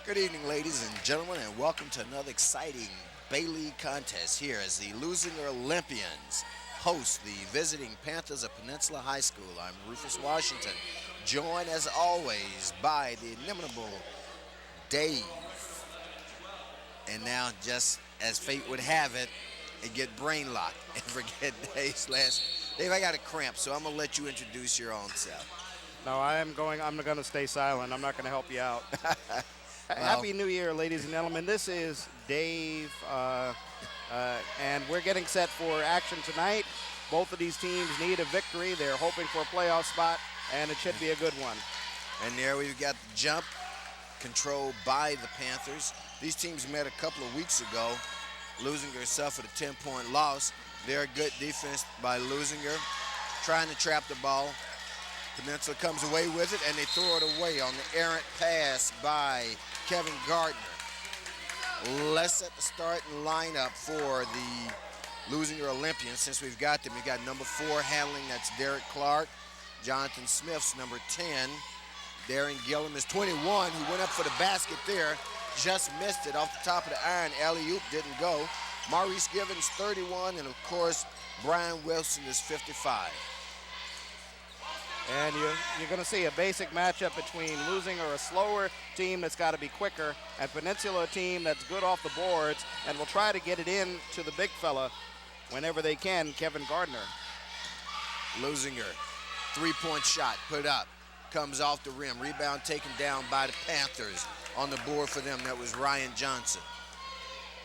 Good evening, ladies and gentlemen, and welcome to another exciting Bay League contest here as the Leuzinger Olympians host the visiting Panthers of Peninsula High School. I'm Rufus Washington, joined as always by the inimitable Dave. And now, just as fate would have it, and get brain locked and forget Dave's last. Dave, I got a cramp, so I'm gonna let you introduce your own self. No, I'm going to stay silent. I'm not going to help you out. Happy New Year, ladies and gentlemen. This is Dave, and we're getting set for action tonight. Both of these teams need a victory. They're hoping for a playoff spot, and it should be a good one. And there we've got the jump controlled by the Panthers. These teams met a couple of weeks ago. Leuzinger suffered a 10-point loss. They're a good defense by Leuzinger, trying to trap the ball. Penninsula comes away with it, and they throw it away on the errant pass by Kevin Gardner. Let's set the starting lineup for the Leuzinger Olympians. Since we've got them, we've got number 4 handling, that's Derek Clark. Jonathan Smith's number 10. Darren Gillum is 21, who went up for the basket there. Just missed it off the top of the iron. Alley-oop didn't go. Maurice Givens, 31, and of course, Brian Wilson is 55. And you're going to see a basic matchup between Leuzinger, a slower team that's got to be quicker, and Peninsula, a team that's good off the boards and will try to get it in to the big fella whenever they can, Kevin Gardner. Leuzinger, three-point shot put up, comes off the rim. Rebound taken down by the Panthers. On the board for them, that was Ryan Johnson.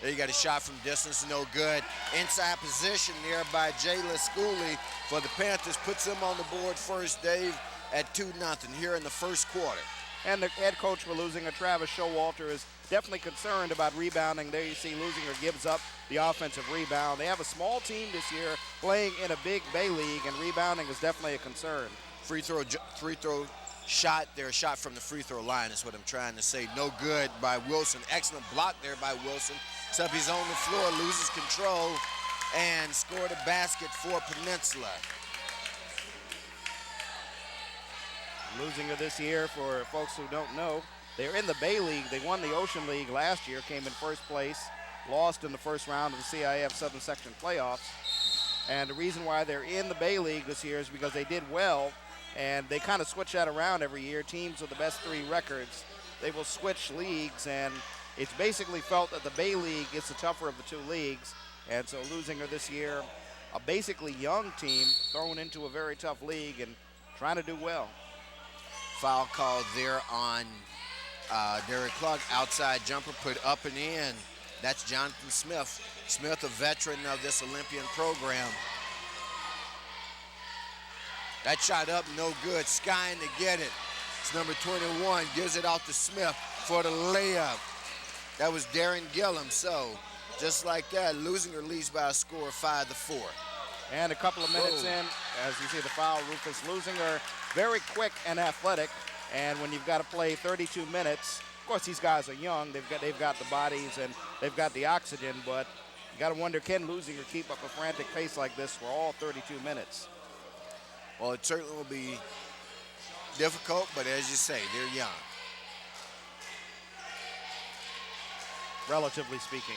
There you got a shot from distance, no good. Inside position there by Jayla Schooley for the Panthers. Puts them on the board first, Dave, at 2-0 here in the first quarter. And the head coach for Leuzinger, Travis Showalter, is definitely concerned about rebounding. There you see Leuzinger gives up the offensive rebound. They have a small team this year playing in a big Bay League, and rebounding is definitely a concern. Free throw shot there, shot from the free throw line is what I'm trying to say. No good by Wilson. Excellent block there by Wilson. Except he's on the floor, loses control, and scored a basket for Peninsula. Leuzinger this year, for folks who don't know, they're in the Bay League. They won the Ocean League last year, came in first place, lost in the first round of the CIF Southern Section playoffs. And the reason why they're in the Bay League this year is because they did well, and they kind of switch that around every year. Teams with the best 3 records, they will switch leagues, and it's basically felt that the Bay League is the tougher of the 2 leagues. And so Leuzinger this year, a basically young team thrown into a very tough league and trying to do well. Foul called there on Derek Clark. Outside jumper put up and in. That's Jonathan Smith. Smith, a veteran of this Olympian program. That shot up, no good. Skying to get it. It's number 21. Gives it off to Smith for the layup. That was Darren Gillum. So, just like that, Leuzinger leads by a score of 5-4. And a couple of minutes in, as you see the foul, Rufus Leuzinger, very quick and athletic. And when you've got to play 32 minutes, of course these guys are young. They've got the bodies and they've got the oxygen, but you got to wonder, can Leuzinger keep up a frantic pace like this for all 32 minutes? Well, it certainly will be difficult, but as you say, they're young. Relatively speaking.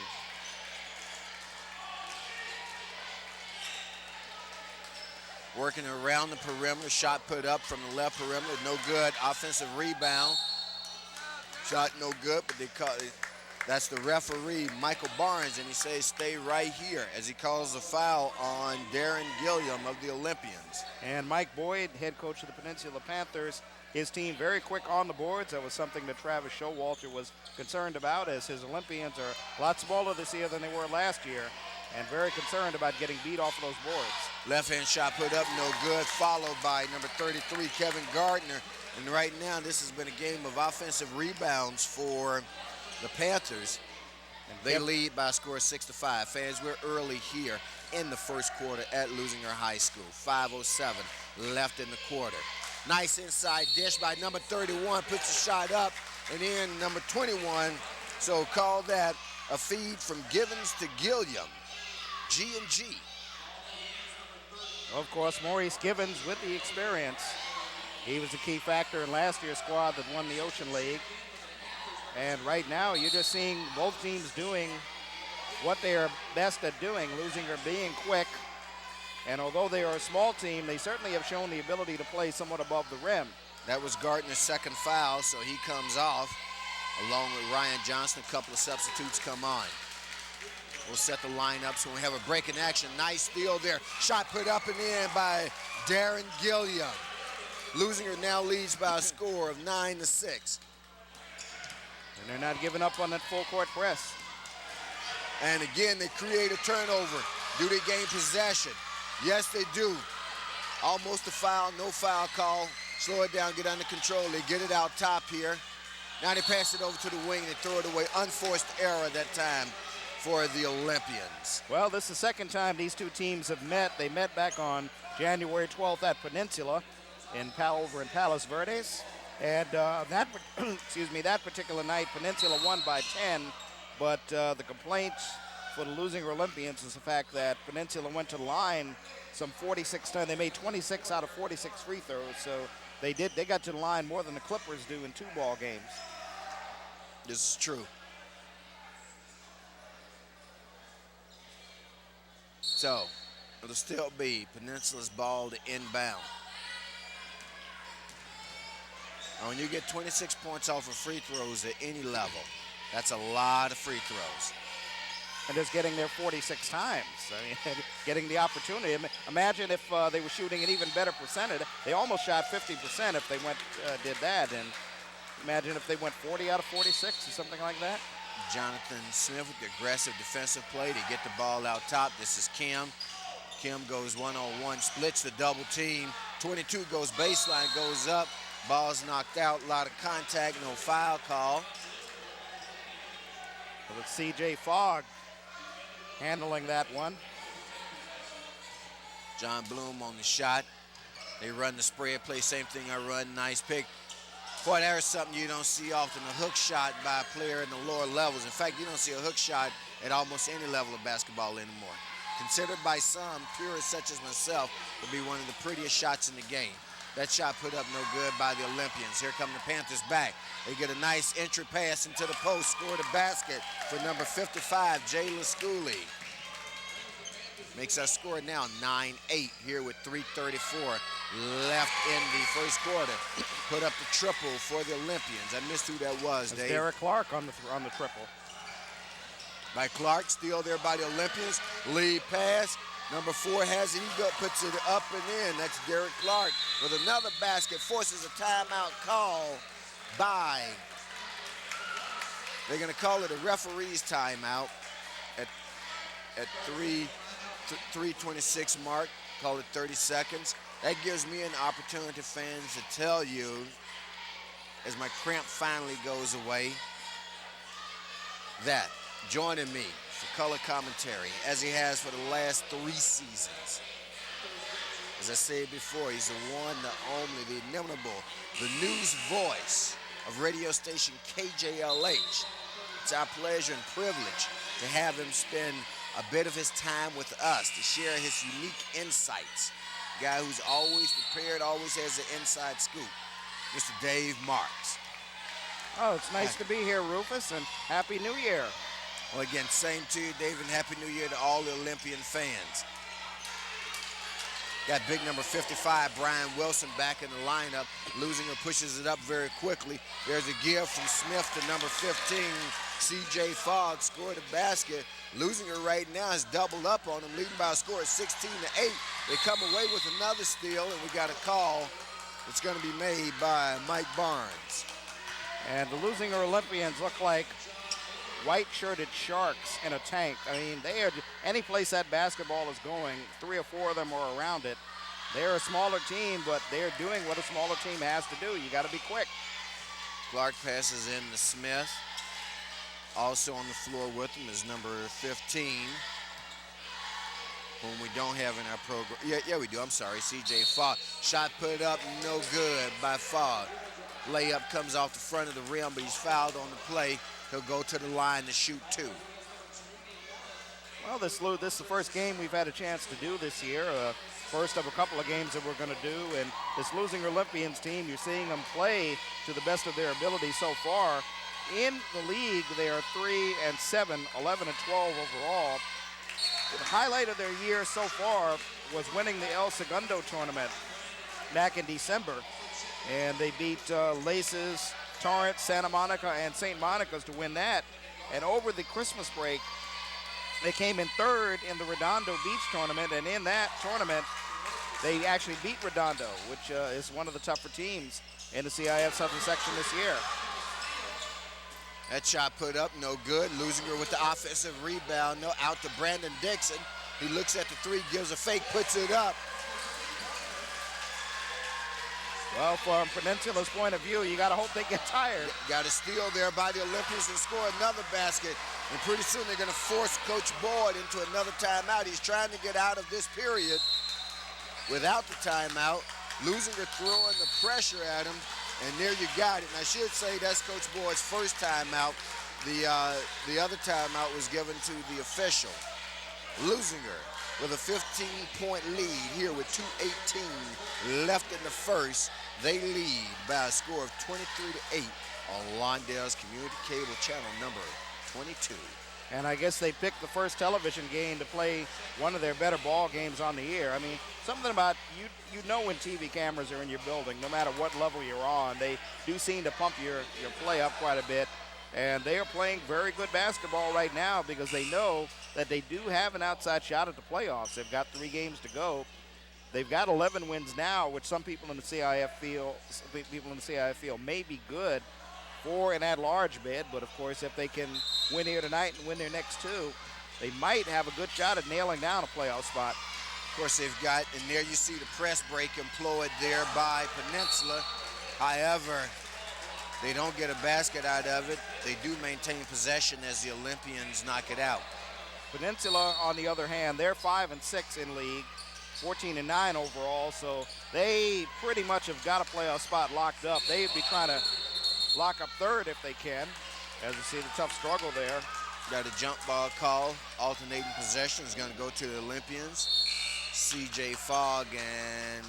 Working around the perimeter, shot put up from the left perimeter, no good. Offensive rebound, shot no good, but they call it. That's the referee, Michael Barnes, and he says stay right here as he calls a foul on Darren Gilliam of the Olympians. And Mike Boyd, head coach of the Peninsula Panthers, his team very quick on the boards. That was something that Travis Showalter was concerned about, as his Olympians are a lot smaller this year than they were last year, and very concerned about getting beat off of those boards. Left-hand shot put up, no good, followed by number 33, Kevin Gardner. And right now, this has been a game of offensive rebounds for the Panthers. They lead by a score of 6-5. Fans, we're early here in the first quarter at Leuzinger High School. 5:07 left in the quarter. Nice inside dish by number 31, puts a shot up and in number 21. So call that a feed from Givens to Gilliam. G&G. Of course, Maurice Givens with the experience. He was a key factor in last year's squad that won the Ocean League. And right now, you're just seeing both teams doing what they are best at doing. Leuzinger being quick. And although they are a small team, they certainly have shown the ability to play somewhat above the rim. That was Gardner's second foul, so he comes off. Along with Ryan Johnson, a couple of substitutes come on. We'll set the lineup so we have a break in action. Nice steal there. Shot put up and in by Darren Gilliam. Leuzinger now leads by a score of 9-6. And they're not giving up on that full court press. And again, they create a turnover. Do they gain possession? Yes, they do. Almost a foul, no foul call. Slow it down, get under control. They get it out top here. Now they pass it over to the wing and throw it away. Unforced error that time for the Olympians. Well, this is the second time these two teams have met. They met back on January 12th at Penninsula over in Palos Verdes. And that particular night, Peninsula won by 10. But the complaint for the Leuzinger Olympians is the fact that Peninsula went to the line some 46 times. They made 26 out of 46 free throws. So they got to the line more than the Clippers do in 2 ball games. This is true. So it'll still be Peninsula's ball to inbound. Now, when you get 26 points off of free throws at any level, that's a lot of free throws. And just getting there 46 times. I mean, getting the opportunity. Imagine if they were shooting an even better percentage. They almost shot 50% if they did that. And imagine if they went 40 out of 46 or something like that. Jonathan Smith with the aggressive defensive play to get the ball out top. This is Kim. Kim goes one-on-one, splits the double team. 22 goes baseline, goes up. Ball's knocked out, a lot of contact, no foul call. Well, it's C.J. Fogg handling that one. John Bloom on the shot. They run the spread play, same thing I run, nice pick. Boy, there's something you don't see often, a hook shot by a player in the lower levels. In fact, you don't see a hook shot at almost any level of basketball anymore. Considered by some, purists such as myself, to be one of the prettiest shots in the game. That shot put up no good by the Olympians. Here come the Panthers back. They get a nice entry pass into the post, score the basket for number 55, Jayla Schooley. Makes our score now 9-8 here with 3:34 left in the first quarter. Put up the triple for the Olympians. I missed who that was, Dave. Derek Clark on the triple. By Clark, steal there by the Olympians. Lead pass. Number 4 has it. He puts it up and in. That's Derek Clark with another basket. Forces a timeout call by. They're going to call it a referee's timeout at 3:26 mark. Call it 30 seconds. That gives me an opportunity, fans, to tell you, as my cramp finally goes away, that joining me for color commentary, as he has for the last 3 seasons. As I said before, he's the one, the only, the inimitable, the news voice of radio station KJLH. It's our pleasure and privilege to have him spend a bit of his time with us to share his unique insights. A guy who's always prepared, always has an inside scoop, Mr. Dave Marks. Oh, it's nice to be here, Rufus, and Happy New Year. Well, again, same to you, Dave, and Happy New Year to all the Olympian fans. Got big number 55, Brian Wilson, back in the lineup. Leuzinger pushes it up very quickly. There's a give from Smith to number 15, C.J. Fogg, scored a basket. Leuzinger right now has doubled up on him, leading by a score of 16-8. They come away with another steal, and we got a call that's going to be made by Mike Barnes. And the Leuzinger Olympians look like white-shirted sharks in a tank. I mean, they are, any place that basketball is going, 3 or 4 of them are around it. They're a smaller team, but they're doing what a smaller team has to do. You got to be quick. Clark passes in to Smith. Also on the floor with him is number 15, whom we don't have in our program. Yeah, we do. I'm sorry, C.J. Fogg. Shot put up, no good by Fogg. Layup comes off the front of the rim, but he's fouled on the play. He'll go to the line to shoot 2. Well, this is the first game we've had a chance to do this year. First of a couple of games that we're going to do. And this Leuzinger Olympians team, you're seeing them play to the best of their ability so far. in the league, they are 3-7, 11-12 overall. The highlight of their year so far was winning the El Segundo tournament back in December. And they beat Laces, Torrance, Santa Monica, and St. Monica's to win that. And over the Christmas break, they came in third in the Redondo Beach tournament. And in that tournament, they actually beat Redondo, which is one of the tougher teams in the CIF Southern Section this year. That shot put up, no good. Leuzinger with the offensive rebound, no, out to Brandon Dixon. He looks at the three, gives a fake, puts it up. Well, from Peninsula's point of view, you got to hope they get tired. Got a steal there by the Olympians and score another basket. And pretty soon they're going to force Coach Boyd into another timeout. He's trying to get out of this period without the timeout. Leuzinger throwing the pressure at him. And there you got it. And I should say that's Coach Boyd's first timeout. The other timeout was given to the official. Leuzinger with a 15-point lead here with 2:18 left in the first. They lead by a score of 23-8 on Lawndale's Community Cable Channel number 22. And I guess they picked the first television game to play one of their better ball games on the air. I mean, something about you know when TV cameras are in your building, no matter what level you're on, they do seem to pump your play up quite a bit. And they are playing very good basketball right now because they know that they do have an outside shot at the playoffs. They've got 3 games to go. They've got 11 wins now, which some people in the CIF feel may be good for an at-large bid. But of course, if they can win here tonight and win their next 2, they might have a good shot at nailing down a playoff spot. Of course, they've got, and there you see the press break employed there by Peninsula. However, they don't get a basket out of it. They do maintain possession as the Olympians knock it out. Peninsula, on the other hand, they're 5-6 in league, 14-9 overall, so they pretty much have got a playoff spot locked up. They'd be trying to lock up third if they can, as you see the tough struggle there. Got a jump ball call. Alternating possession is going to go to the Olympians. C.J. Fogg and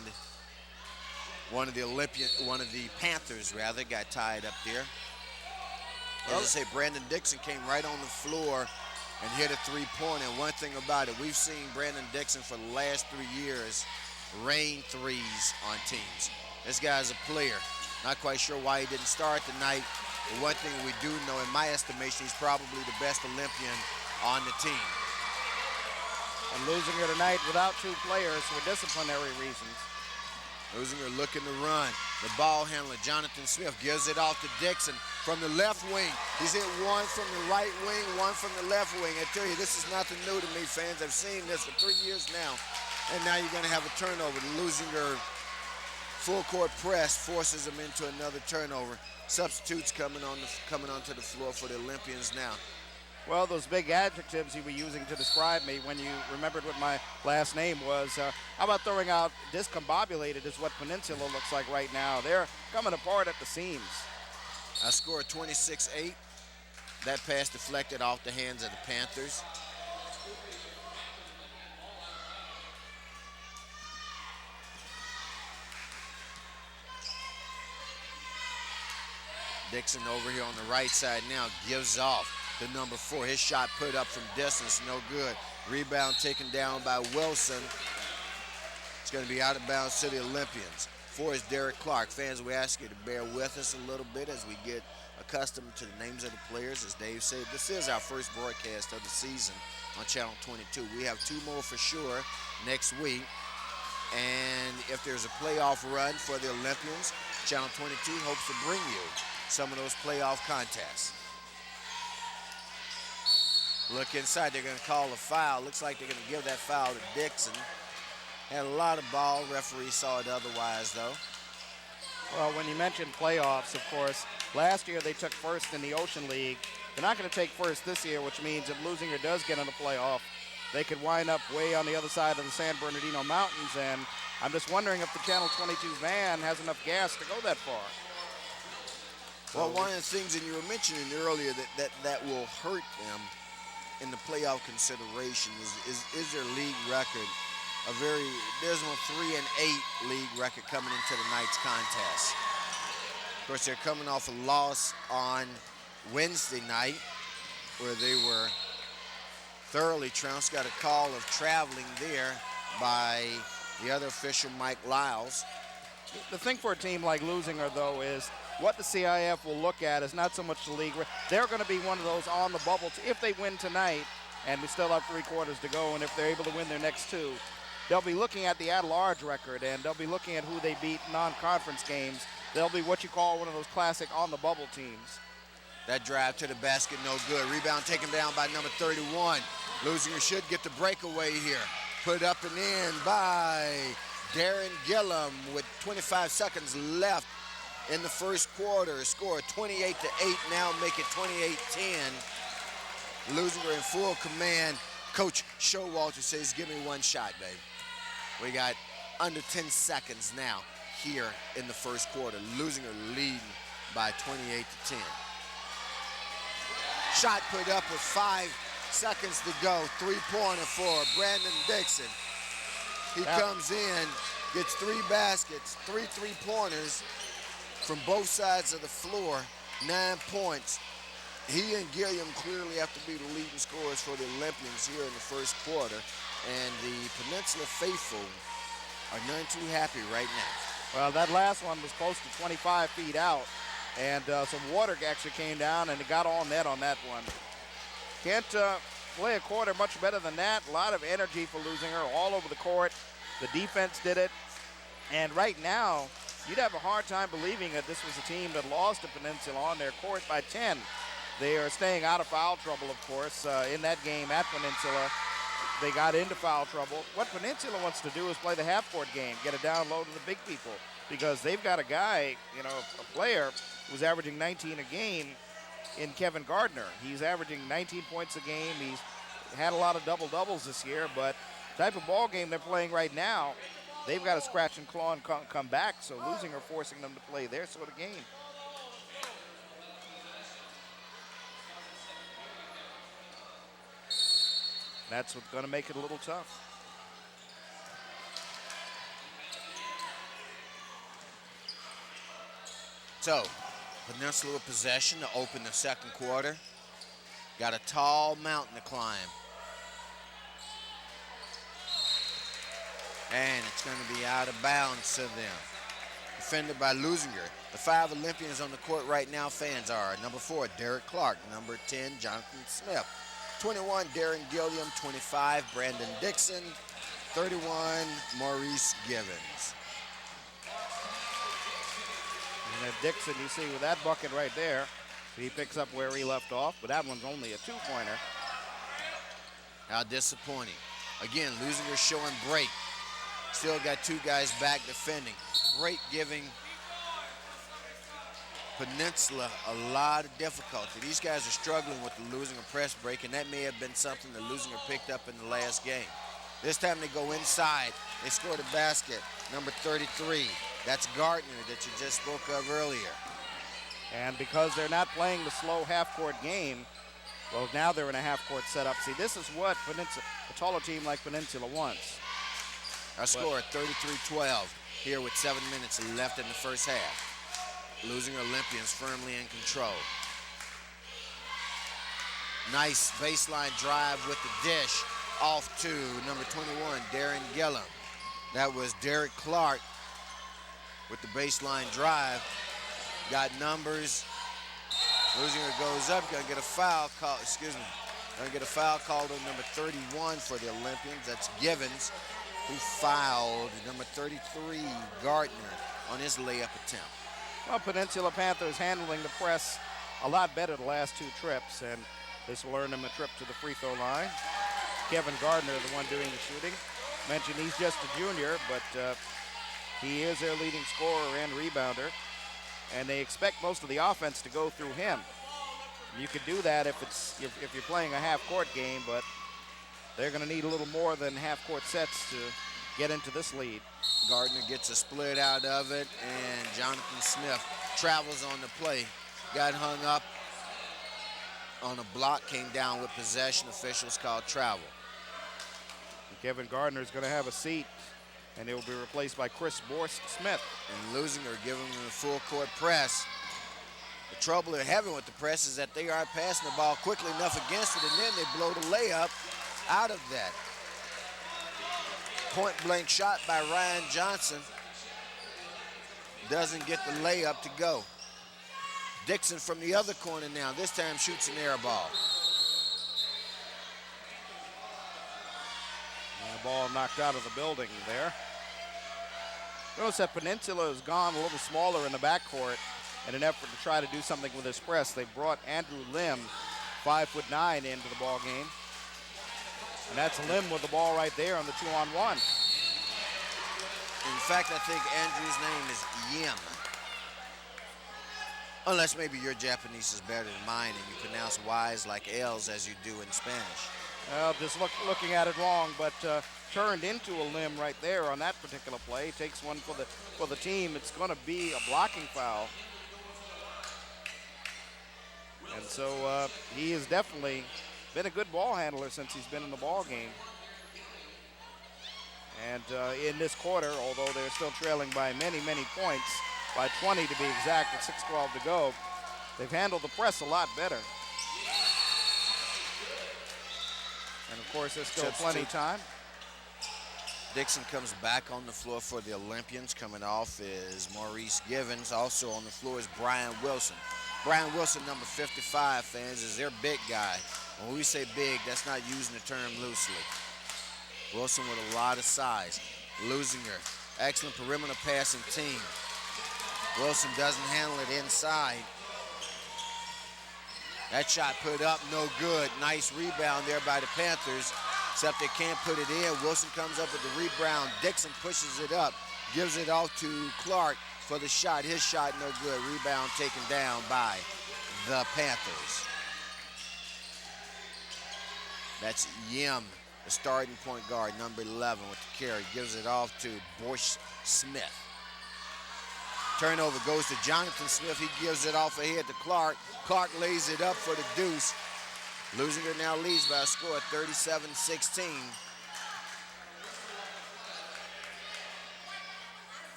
one of the Panthers rather got tied up there. As I say, Brandon Dixon came right on the floor and hit a three-pointer. And one thing about it, we've seen Brandon Dixon for the last 3 years rain threes on teams. This guy's a player. Not quite sure why he didn't start tonight. But one thing we do know, in my estimation, he's probably the best Olympian on the team. And Leuzinger tonight without 2 players for disciplinary reasons. Leuzinger looking to run. The ball handler, Jonathan Smith, gives it off to Dixon from the left wing. He's hit one from the right wing, one from the left wing. I tell you, this is nothing new to me, fans. I've seen this for 3 years now. And now you're going to have a turnover. The Leuzinger full court press forces him into another turnover. Substitutes coming onto the floor for the Olympians now. Well, those big adjectives you were using to describe me when you remembered what my last name was, how about throwing out discombobulated is what Peninsula looks like right now. They're coming apart at the seams. I scored 26-8. That pass deflected off the hands of the Panthers. Dixon over here on the right side now gives off to number 4. His shot put up from distance, no good. Rebound taken down by Wilson. It's going to be out of bounds to the Olympians. 4 is Derek Clark. Fans, we ask you to bear with us a little bit as we get accustomed to the names of the players. As Dave said, this is our first broadcast of the season on Channel 22. We have 2 more for sure next week. And if there's a playoff run for the Olympians, Channel 22 hopes to bring you some of those playoff contests. Look inside, they're going to call a foul. Looks like they're going to give that foul to Dixon. Had a lot of ball. Referee saw it otherwise, though. Well, when you mentioned playoffs, of course, last year they took first in the Ocean League. They're not going to take first this year, which means if Leuzinger does get in the playoff, they could wind up way on the other side of the San Bernardino Mountains. And I'm just wondering if the Channel 22 van has enough gas to go that far. Well, one of the things, and you were mentioning earlier, that will hurt them in the playoff consideration is their league record. A very dismal 3-8 league record coming into tonight's contest. Of course, they're coming off a loss on Wednesday night where they were thoroughly trounced. Got a call of traveling there by the other official, Mike Lyles. The thing for a team like Leuzinger, though, is what the CIF will look at is not so much the league. They're going to be one of those on the bubble. If they win tonight, and we still have 3 quarters to go, and if they're able to win their next 2, they'll be looking at the at-large record, and they'll be looking at who they beat in non-conference games. They'll be what you call one of those classic on-the-bubble teams. That drive to the basket, no good. Rebound taken down by number 31. Leuzinger should get the breakaway here. Put up and in by Darren Gillum with 25 seconds left in the first quarter. Score 28-8, now make it 28-10. Leuzinger in full command. Coach Showalter says, give me one shot, baby. We got under 10 seconds now here in the first quarter. Leuzinger leading by 28-10. Shot put up with 5 seconds to go. 3-pointer for Brandon Dixon. He comes in, gets 3 baskets, 3 3-pointers from both sides of the floor, 9 points. He and Gilliam clearly have to be the leading scorers for the Olympians here in the first quarter, and the Peninsula faithful are none too happy right now. Well, that last one was close to 25 feet out, and some water actually came down, and it got all net on that one. Can't play a quarter much better than that. A lot of energy for Leuzinger all over the court. The defense did it, and right now, you'd have a hard time believing that this was a team that lost to Peninsula on their court by 10. They are staying out of foul trouble, of course. In that game at Peninsula, they got into foul trouble. What Peninsula wants to do is play the half-court game, get it down low to the big people, because they've got a guy, a player who's averaging 19 a game in Kevin Gardner. He's averaging 19 points a game. He's had a lot of double-doubles this year, but the type of ball game they're playing right now, they've got to scratch and claw and come back, so Leuzinger forcing them to play their sort of game. That's what's going to make it a little tough. So, Peninsula with possession to open the second quarter. Got a tall mountain to climb. And it's going to be out of bounds to them. Defended by Leuzinger. The 5 Olympians on the court right now, fans are number 4, Derek Clark, number 10, Jonathan Smith, 21, Darren Gilliam, 25, Brandon Dixon, 31, Maurice Givens. And then Dixon, you see with that bucket right there, he picks up where he left off, but that one's only a 2-pointer. How disappointing. Again, Leuzinger showing break. Still got 2 guys back defending. Break giving Peninsula a lot of difficulty. These guys are struggling with the Leuzinger press break, and that may have been something that Leuzinger picked up in the last game. This time they go inside. They score the basket, number 33. That's Gardner that you just spoke of earlier. And because they're not playing the slow half-court game, well, now they're in a half-court setup. See, this is what a taller team like Peninsula wants. Our score at 33-12 here with 7 minutes left in the first half. Leuzinger Olympians firmly in control. Nice baseline drive with the dish off to number 21, Darren Gillum. That was Derek Clark with the baseline drive. Got numbers. Leuzinger goes up, gonna get a foul call, gonna get a foul called on number 31 for the Olympians. That's Givens, who fouled number 33, Gardner, on his layup attempt. Well, Peninsula Panthers handling the press a lot better the last 2 trips, and this will earn them a trip to the free throw line. Kevin Gardner, the one doing the shooting. Mentioned he's just a junior, but he is their leading scorer and rebounder, and they expect most of the offense to go through him. You could do that if you're playing a half-court game, but they're going to need a little more than half-court sets to get into this lead. Gardner gets a split out of it, and Jonathan Smith travels on the play. Got hung up on a block, came down with possession. Officials called travel. And Kevin Gardner is going to have a seat, and he will be replaced by Chris Borst Smith. And Leuzinger giving him a full court press. The trouble they're having with the press is that they aren't passing the ball quickly enough against it, and then they blow the layup out of that. Point blank shot by Ryan Johnson. Doesn't get the layup to go. Dixon from the other corner now. This time shoots an air ball. And the ball knocked out of the building there. Notice that Peninsula has gone a little smaller in the backcourt in an effort to try to do something with his press. They brought Andrew Lim, 5'9", into the ball game. And that's Lim with the ball right there on the 2-on-1. In fact, I think Andrew's name is Yim. Unless maybe your Japanese is better than mine and you pronounce Y's like L's as you do in Spanish. Well, just looking at it wrong, but turned into a Lim right there on that particular play. Takes one for the team. It's going to be a blocking foul. And so he has definitely been a good ball handler since he's been in the ball game. And in this quarter, although they're still trailing by many, many points, by 20 to be exact, with 6:12 to go, they've handled the press a lot better. And of course, there's still plenty of time. Dixon comes back on the floor for the Olympians. Coming off is Maurice Givens. Also on the floor is Brian Wilson. Brian Wilson, number 55, fans, is their big guy. When we say big, that's not using the term loosely. Wilson with a lot of size. Leuzinger, excellent perimeter passing team. Wilson doesn't handle it inside. That shot put up, no good. Nice rebound there by the Panthers, except they can't put it in. Wilson comes up with the rebound. Dixon pushes it up, gives it off to Clark for the shot. His shot no good. Rebound taken down by the Panthers. That's Yim, the starting point guard, number 11 with the carry. Gives it off to Boyce Smith. Turnover goes to Jonathan Smith. He gives it off ahead to Clark. Clark lays it up for the deuce. Leuzinger now leads by a score of 37-16.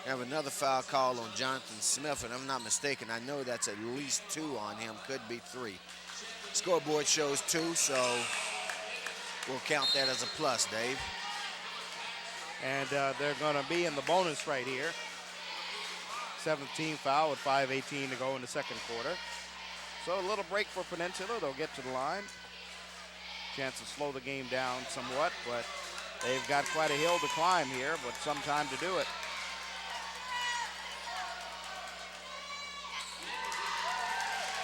Have another foul call on Jonathan Smith, and I'm not mistaken, I know that's at least 2 on him, could be 3. Scoreboard shows 2, so we'll count that as a plus, Dave. And they're going to be in the bonus right here. 17th foul with 5:18 to go in the second quarter. So a little break for Peninsula. They'll get to the line. Chance to slow the game down somewhat, but they've got quite a hill to climb here, but some time to do it.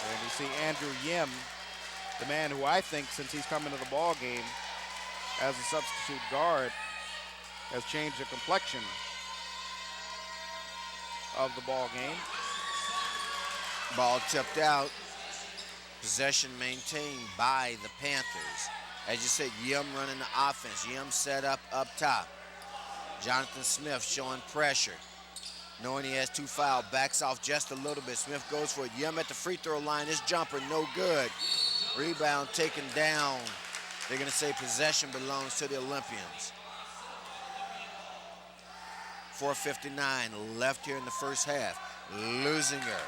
And you see Andrew Yim, the man who I think, since he's come into the ball game as a substitute guard, has changed the complexion of the ball game. Ball tipped out. Possession maintained by the Panthers. As you said, Yim running the offense. Yim set up top. Jonathan Smith showing pressure. Knowing he has 2 fouls, backs off just a little bit. Smith goes for it. Yim at the free throw line. His jumper, no good. Rebound taken down. They're going to say possession belongs to the Olympians. 4:59 left here in the first half. Leuzinger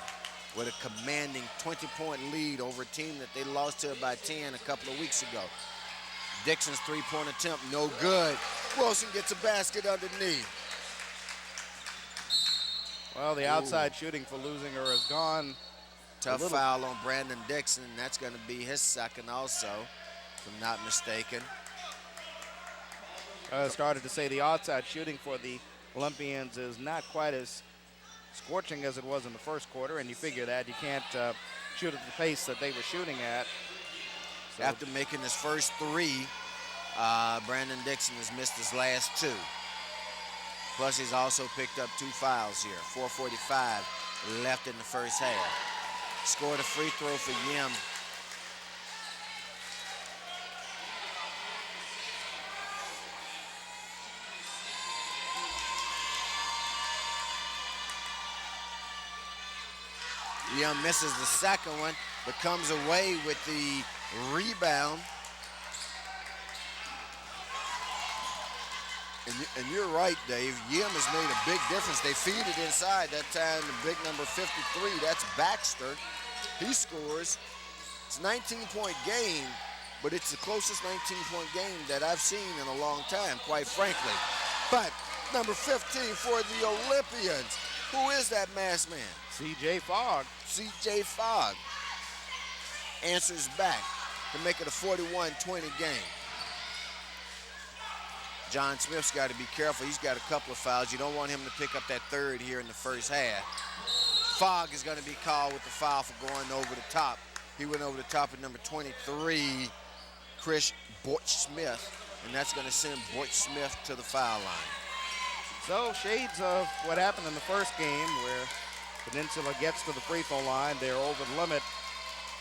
with a commanding 20-point lead over a team that they lost to by 10 a couple of weeks ago. Dixon's 3-point attempt, no good. Wilson gets a basket underneath. Well, the outside shooting for Leuzinger is gone. Tough foul on Brandon Dixon, and that's going to be his second also, if I'm not mistaken. I started to say the outside shooting for the Olympians is not quite as scorching as it was in the first quarter, and you figure that you can't shoot at the pace that they were shooting at. So after making his first 3, Brandon Dixon has missed his last 2. Plus, he's also picked up 2 fouls here. 4:45 left in the first half. Scored a free throw for Yim. Yim misses the second one, but comes away with the rebound. And you're right, Dave. Yim has made a big difference. They feed it inside. That time, the big number 53, that's Baxter. He scores. It's a 19-point game, but it's the closest 19-point game that I've seen in a long time, quite frankly. But number 15 for the Olympians. Who is that masked man? C.J. Fogg. C.J. Fogg answers back to make it a 41-20 game. John Smith's got to be careful. He's got a couple of fouls. You don't want him to pick up that third here in the first half. Fogg is going to be called with the foul for going over the top. He went over the top at number 23, Chris Borch-Smith, and that's going to send Borch-Smith to the foul line. So shades of what happened in the first game where Peninsula gets to the free throw line. They're over the limit,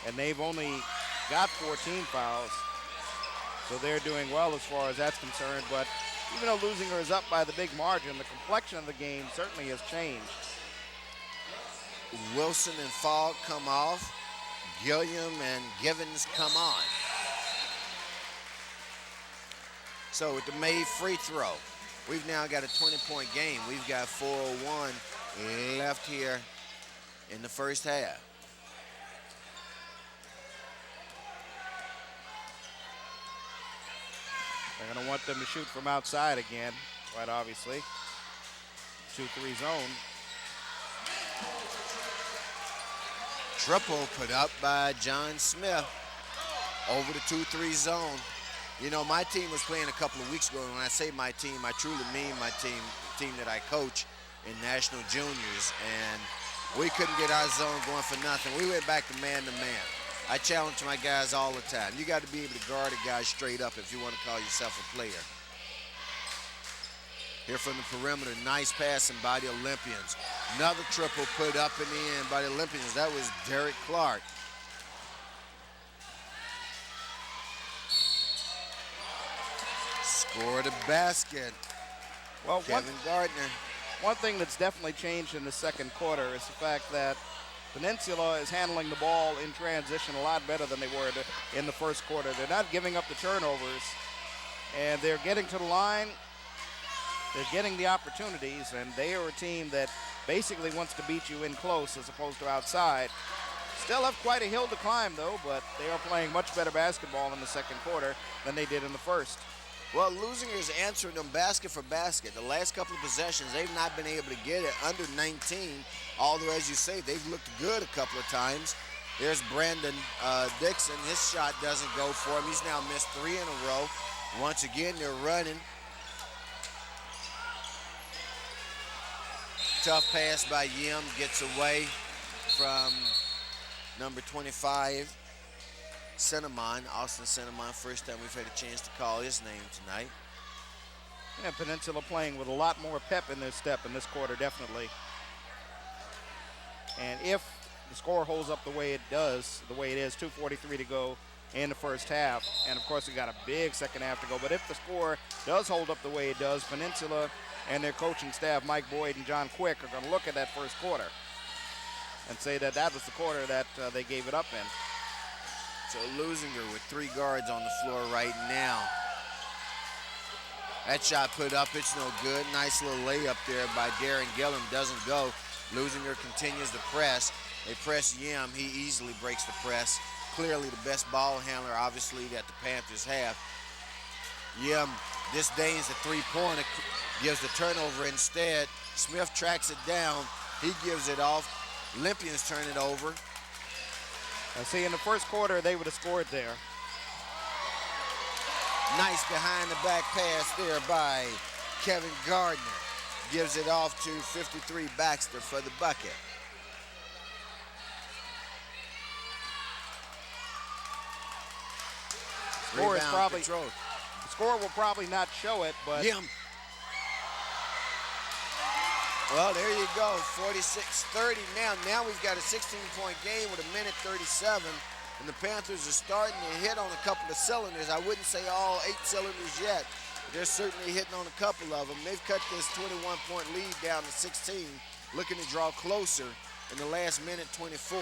and they've only got 14 fouls. So they're doing well as far as that's concerned. But even though Leuzinger is up by the big margin, the complexion of the game certainly has changed. Wilson and Fogg come off. Gilliam and Givens come on. So with the made free throw, we've now got a 20-point game. We've got 4:01 left here in the first half. They're going to want them to shoot from outside again, quite obviously. 2-3 zone. Triple put up by John Smith over the 2-3 zone. You know, my team was playing a couple of weeks ago, and when I say my team, I truly mean my team that I coach in National Juniors, and we couldn't get our zone going for nothing. We went back to man-to-man. I challenge my guys all the time. You got to be able to guard a guy straight up if you want to call yourself a player. Here from the perimeter, nice passing by the Olympians. Another triple put up and in by the Olympians. That was Derek Clark. Scored a basket. Well, Kevin Gardner. One thing that's definitely changed in the second quarter is the fact that Peninsula is handling the ball in transition a lot better than they were in the first quarter. They're not giving up the turnovers, and they're getting to the line. They're getting the opportunities, and they are a team that basically wants to beat you in close as opposed to outside. Still have quite a hill to climb, though, but they are playing much better basketball in the second quarter than they did in the first. Well, Leuzinger is answering them basket for basket. The last couple of possessions, they've not been able to get it under 19, although, as you say, they've looked good a couple of times. There's Brandon Dixon. His shot doesn't go for him. He's now missed 3 in a row. Once again, they're running. Tough pass by Yim, gets away from number 25, Cinnamon, Austin Cinnamon. First time we've had a chance to call his name tonight. Yeah, Peninsula playing with a lot more pep in their step in this quarter, definitely. And if the score holds up the way it does, the way it is, 2:43 to go in the first half, and of course we got a big second half to go, but if the score does hold up the way it does, Peninsula and their coaching staff, Mike Boyd and John Quick, are going to look at that first quarter and say that that was the quarter that they gave it up in. So Leuzinger with 3 guards on the floor right now. That shot put up, it's no good. Nice little layup there by Darren Gillum, doesn't go. Leuzinger continues to press. They press Yim, he easily breaks the press. Clearly the best ball handler, obviously, that the Panthers have. Yim disdains the three-pointer, gives the turnover instead. Smith tracks it down. He gives it off. Olympians turn it over. Now see, in the first quarter, they would have scored there. Nice behind-the-back pass there by Kevin Gardner. Gives it off to 53 Baxter for the bucket. Score is probably controlled. The score will probably not show it, but Yim. Well, there you go, 46-30 now. Now we've got a 16-point game with 1:37, and the Panthers are starting to hit on a couple of cylinders. I wouldn't say all 8 cylinders yet, but they're certainly hitting on a couple of them. They've cut this 21-point lead down to 16, looking to draw closer in the last minute 24.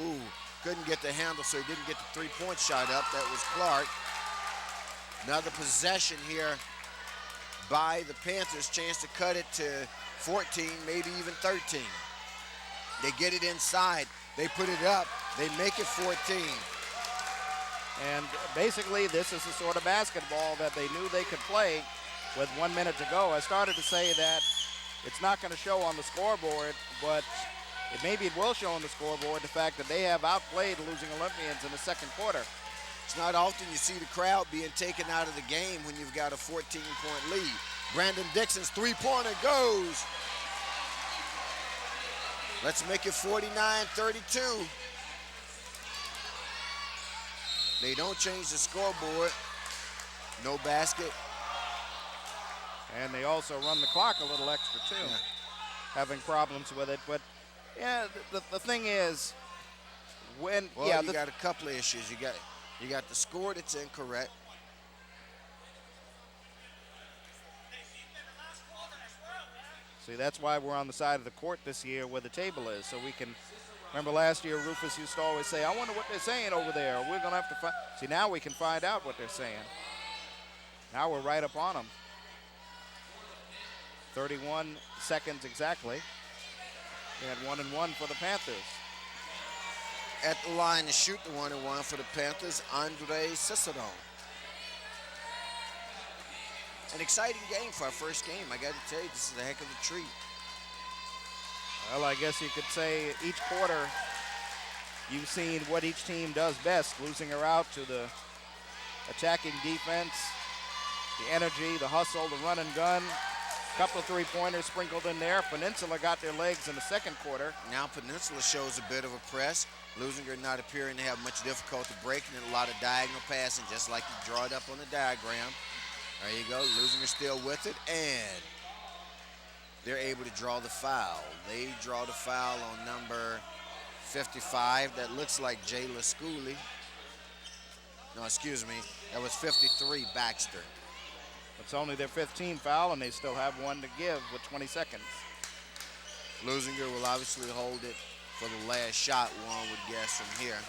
Ooh, couldn't get the handle, so he didn't get the three-point shot up. That was Clark. Another possession here buy the Panthers chance to cut it to 14, maybe even 13. They get it inside. They put it up. They make it 14. And basically, this is the sort of basketball that they knew they could play with 1 minute to go. I started to say that it's not going to show on the scoreboard, but maybe it will show on the scoreboard the fact that they have outplayed the losing Olympians in the second quarter. It's not often you see the crowd being taken out of the game when you've got a 14-point lead. Brandon Dixon's three-pointer goes. Let's make it 49-32. They don't change the scoreboard. No basket. And they also run the clock a little extra, too. Yeah. Having problems with it. But, yeah, the thing is, when... Well, yeah, you got a couple of issues. You got the score that's incorrect. See, that's why we're on the side of the court this year where the table is, so we can... Remember last year, Rufus used to always say, I wonder what they're saying over there. We're going to have to find... See, now we can find out what they're saying. Now we're right up on them. 31 seconds exactly. We had 1-1 for the Panthers. At the line to shoot the 1-1 for the Panthers, Andre Cicero. An exciting game for our first game. I got to tell you, this is a heck of a treat. Well, I guess you could say each quarter you've seen what each team does best. Leuzinger out to the attacking defense, the energy, the hustle, the run and gun. A couple of three-pointers sprinkled in there. Peninsula got their legs in the second quarter. Now Peninsula shows a bit of a press. Leuzinger not appearing to have much difficulty breaking it. A lot of diagonal passing, just like you draw it up on the diagram. There you go. Leuzinger still with it, and they're able to draw the foul. They draw the foul on number 55. That looks like Jayla Schooley. No, excuse me. That was 53, Baxter. It's only their 15th foul, and they still have one to give with 20 seconds. Leuzinger will obviously hold it for the last shot, one would guess from here.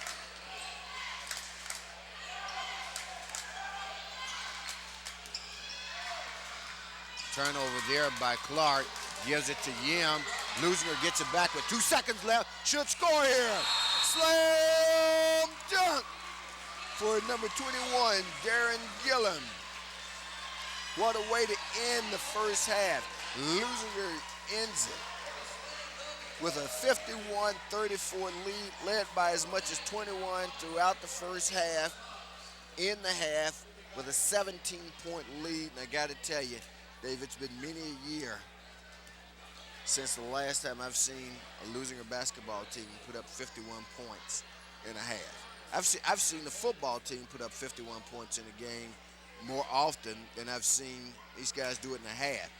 Turnover there by Clark. Gives it to Yim. Leuzinger gets it back with 2 seconds left. Should score here. Slam dunk for number 21, Darren Gillen. What a way to end the first half. Leuzinger ends it with a 51-34 lead, led by as much as 21 throughout the first half. In the half with a 17-point lead. And I got to tell you, Dave, it's been many a year since the last time I've seen a Leuzinger basketball team put up 51 points in a half. I've seen the football team put up 51 points in a game more often than I've seen these guys do it in a half.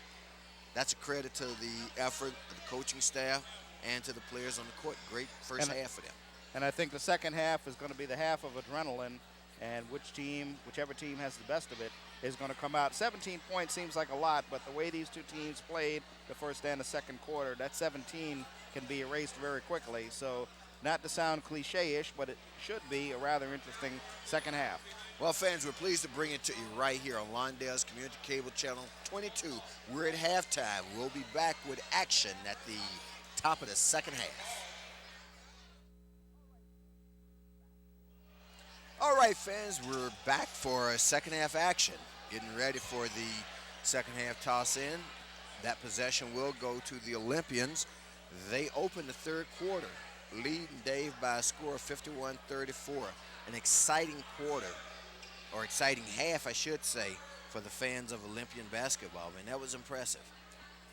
That's a credit to the effort of the coaching staff and to the players on the court. Great first half for them. And I think the second half is going to be the half of adrenaline, and whichever team has the best of it, is going to come out. 17 points seems like a lot, but the way these two teams played the first and the second quarter, that 17 can be erased very quickly. So not to sound cliche-ish, but it should be a rather interesting second half. Well, fans, we're pleased to bring it to you right here on Lawndale's Community Cable Channel 22. We're at halftime. We'll be back with action at the top of the second half. All right, fans, we're back for a second half action. Getting ready for the second half toss in. That possession will go to the Olympians. They open the third quarter, leading Dave by a score of 51-34. An exciting quarter, or exciting half, I should say, for the fans of Olympian basketball. Man, that was impressive.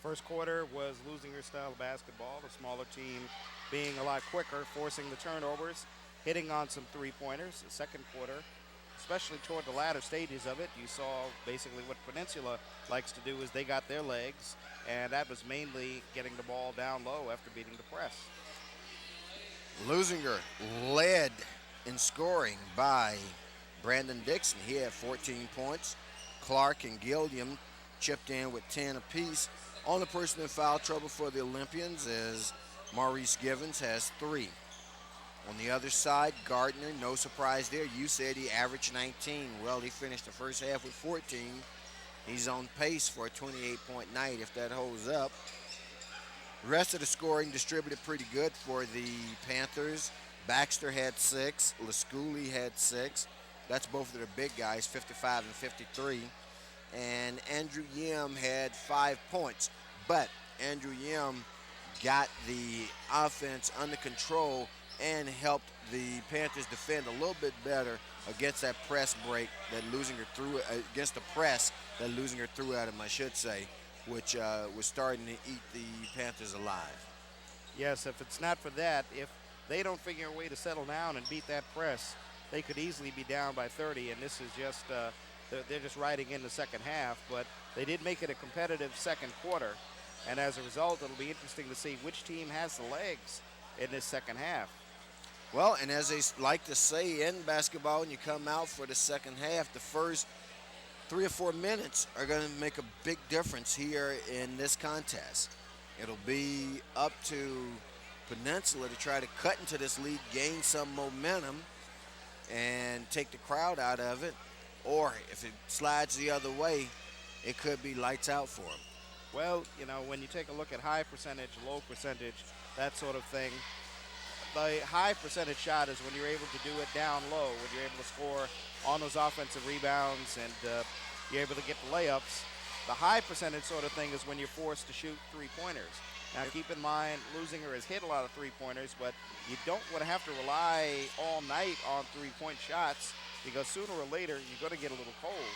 First quarter was Leuzinger style of basketball, the smaller team being a lot quicker, forcing the turnovers, hitting on some three-pointers. The second quarter, especially toward the latter stages of it, you saw basically what Penninsula likes to do is they got their legs, and that was mainly getting the ball down low after beating the press. Leuzinger led in scoring by Brandon Dixon. He had 14 points. Clark and Gilliam chipped in with 10 apiece. Only person in foul trouble for the Olympians is Maurice Givens, has 3. On the other side, Gardner, no surprise there. You said he averaged 19. Well, he finished the first half with 14. He's on pace for a 28-point night if that holds up. The rest of the scoring distributed pretty good for the Panthers. Baxter had 6. Lasculi had 6. That's both of their big guys, 55 and 53. And Andrew Yim had 5 points. But Andrew Yim got the offense under control and helped the Panthers defend a little bit better against that press break that Leuzinger threw, against the press that Leuzinger threw at him, I should say, which was starting to eat the Panthers alive. Yes, if it's not for that, if they don't figure a way to settle down and beat that press, they could easily be down by 30, and this is just, they're just riding in the second half, but they did make it a competitive second quarter, and as a result, it'll be interesting to see which team has the legs in this second half. Well, and as they like to say in basketball, when you come out for the second half, the first 3 or 4 minutes are going to make a big difference here in this contest. It'll be up to Penninsula to try to cut into this lead, gain some momentum, and take the crowd out of it. Or if it slides the other way, it could be lights out for them. Well, you know, when you take a look at high percentage, low percentage, that sort of thing, the high percentage shot is when you're able to do it down low, when you're able to score on those offensive rebounds and you're able to get the layups. The high percentage sort of thing is when you're forced to shoot three-pointers. Now, keep in mind, Leuzinger has hit a lot of three-pointers, but you don't want to have to rely all night on three-point shots because sooner or later you're going to get a little cold.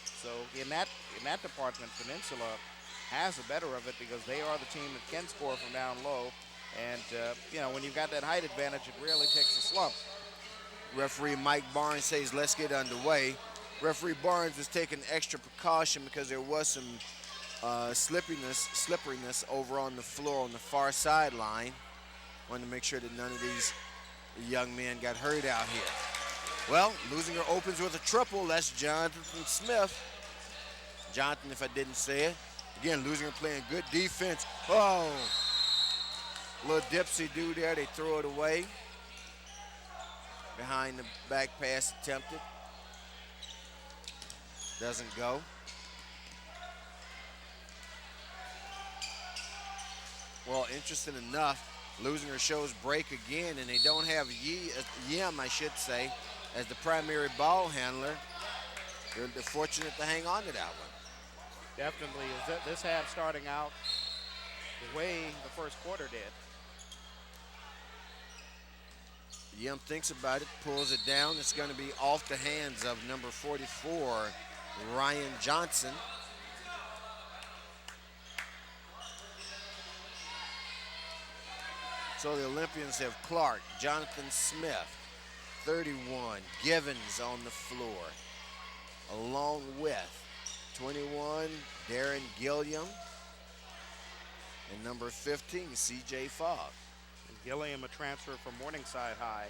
So in that department, Penninsula has the better of it because they are the team that can score from down low. And, you know, when you've got that height advantage, it rarely takes a slump. Referee Mike Barnes says, let's get underway. Referee Barnes was taking extra precaution because there was some slipperiness over on the floor on the far sideline. Wanted to make sure that none of these young men got hurt out here. Well, Leuzinger opens with a triple. That's Jonathan Smith. Jonathan, if I didn't say it. Again, Leuzinger playing good defense. Oh, little dipsy do there. They throw it away. Behind the back pass attempted. Doesn't go. Well, interesting enough, Leuzinger shows break again, and they don't have Yim, I should say, as the primary ball handler. They're fortunate to hang on to that one. Definitely. This half starting out the way the first quarter did. Yim thinks about it, pulls it down. It's going to be off the hands of number 44, Ryan Johnson. So the Olympians have Clark, Jonathan Smith, 31, Givens on the floor, along with 21, Darren Gilliam, and number 15, C.J. Fogg. And Gilliam, a transfer from Morningside High.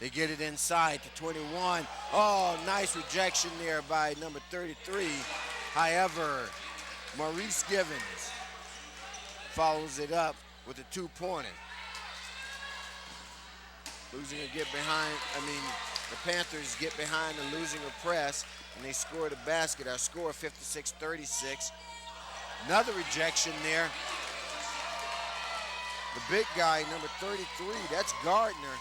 They get it inside to 21. Oh, nice rejection there by number 33. However, Maurice Givens follows it up with a two-pointer. The Panthers get behind the Leuzinger press, and they score the basket. Our score 56-36. Another rejection there. The big guy, number 33, that's Gardner.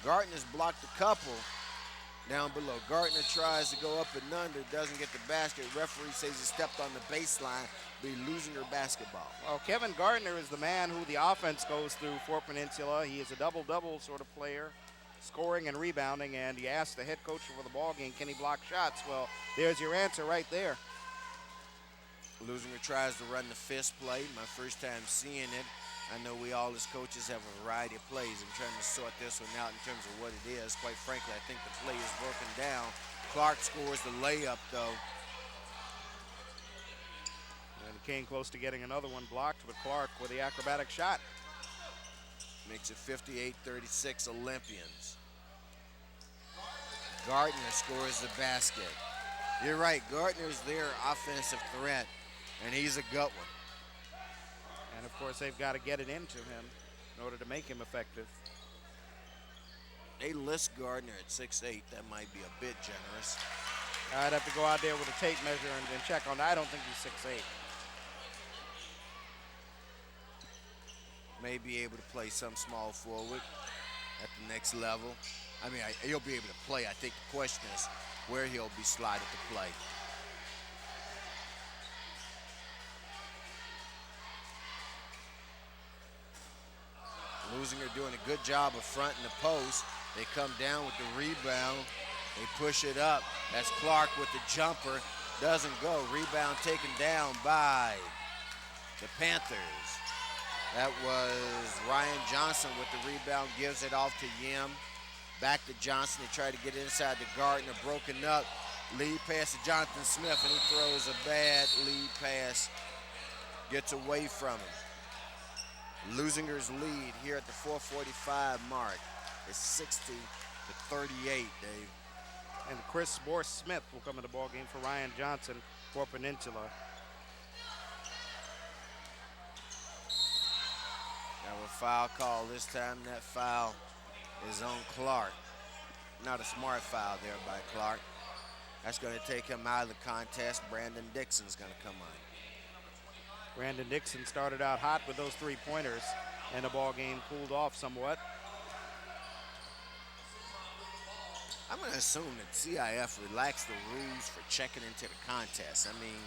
Gardner's blocked a couple down below. Gardner tries to go up and under, doesn't get the basket. Referee says he stepped on the baseline. Be Leuzinger basketball. Well, Kevin Gardner is the man who the offense goes through for Peninsula. He is a double-double sort of player, scoring and rebounding, and you ask the head coach for the ball game, can he block shots? Well, there's your answer right there. Leuzinger tries to run the fist play. My first time seeing it. I know we all as coaches have a variety of plays. I'm trying to sort this one out in terms of what it is. Quite frankly, I think the play is broken down. Clark scores the layup, though. And came close to getting another one blocked, but Clark with the acrobatic shot. Makes it 58-36 Olympians. Gardner scores the basket. You're right, Gardner's their offensive threat, and he's a gut one. And, of course, they've got to get it into him in order to make him effective. They list Gardner at 6'8". That might be a bit generous. I'd have to go out there with a tape measure and check on that. I don't think he's 6'8". May be able to play some small forward at the next level. I mean, he'll be able to play. I think the question is where he'll be slotted to play. Leuzinger doing a good job of fronting the post. They come down with the rebound. They push it up. That's Clark with the jumper. Doesn't go. Rebound taken down by the Panthers. That was Ryan Johnson with the rebound. Gives it off to Yim. Back to Johnson. They try to get inside the Gardner. Broken up. Lead pass to Jonathan Smith, and he throws a bad lead pass. Gets away from him. Leuzinger's lead here at the 4:45 mark is 60-38, Dave. And Chris Morse-Smith will come in the ball game for Ryan Johnson for Peninsula. Now a foul call this time. That foul is on Clark. Not a smart foul there by Clark. That's going to take him out of the contest. Brandon Dixon's going to come on. Brandon Dixon started out hot with those three-pointers, and the ball game cooled off somewhat. I'm going to assume that CIF relaxed the rules for checking into the contest. I mean,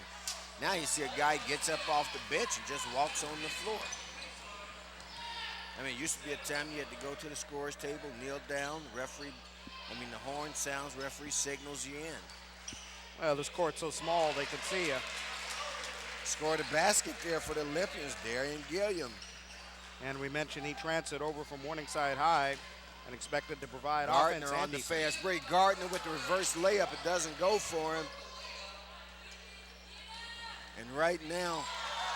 now you see a guy gets up off the bench and just walks on the floor. I mean, it used to be a time you had to go to the scorer's table, kneel down, referee, the horn sounds, referee signals you in. Well, this court's so small they can see you. Scored a basket there for the Olympians, Darian Gilliam. And we mentioned he transferred over from Morningside High and expected to provide Gardner offense on and the defense. fast break. Gardner with the reverse layup. It doesn't go for him. And right now,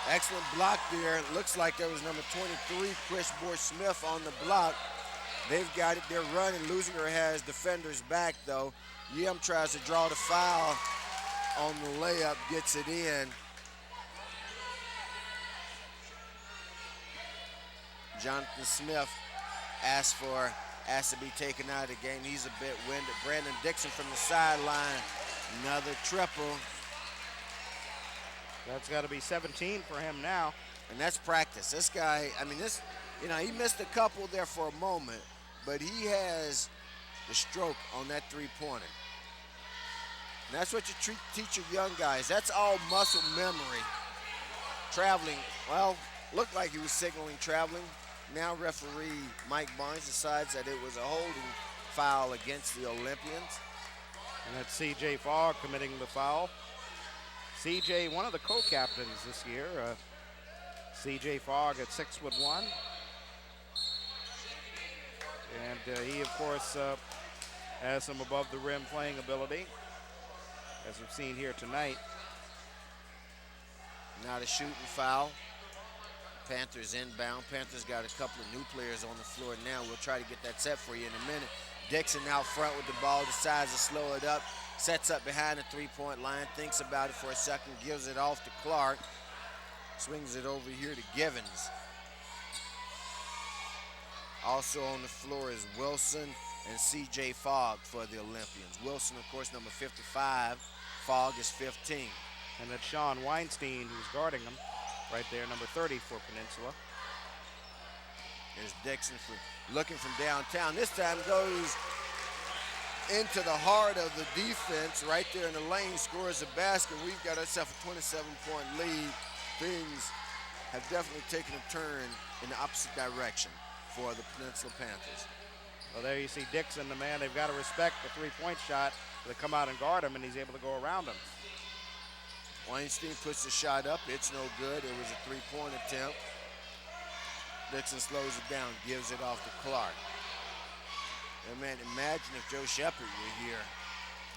excellent block there. It looks like there was number 23, Chris Morse-Smith, on the block. They've got it. They're running. Leuzinger has defenders back, though. Yim tries to draw the foul on the layup, gets it in. Jonathan Smith asked to be taken out of the game. He's a bit winded. Brandon Dixon from the sideline. Another triple. That's got to be 17 for him now. And that's practice. This guy, he missed a couple there for a moment, but he has the stroke on that three-pointer. And that's what you teach your young guys. That's all muscle memory. Traveling, well, looked like he was signaling traveling. Now referee Mike Barnes decides that it was a holding foul against the Olympians. And that's C.J. Fogg committing the foul. C.J., one of the co-captains this year. C.J. Fogg at 6'1". And he, of course, has some above-the-rim playing ability, as we've seen here tonight. Now the shooting foul. Panthers inbound. Panthers got a couple of new players on the floor now. We'll try to get that set for you in a minute. Dixon out front with the ball, decides to slow it up, sets up behind the three-point line, thinks about it for a second, gives it off to Clark, swings it over here to Givens. Also on the floor is Wilson and C.J. Fogg for the Olympians. Wilson, of course, number 55. Fogg is 15. And that's Sean Weinstein who's guarding him. Right there, number 30 for Peninsula. There's Dixon looking from downtown. This time goes into the heart of the defense, right there in the lane, scores a basket. We've got ourselves a 27-point lead. Things have definitely taken a turn in the opposite direction for the Peninsula Panthers. Well, there you see Dixon, the man they've got to respect, the three-point shot. They come out and guard him, and he's able to go around him. Weinstein puts the shot up. It's no good. It was a three-point attempt. Dixon slows it down, gives it off to Clark. And man, imagine if Joe Shepard were here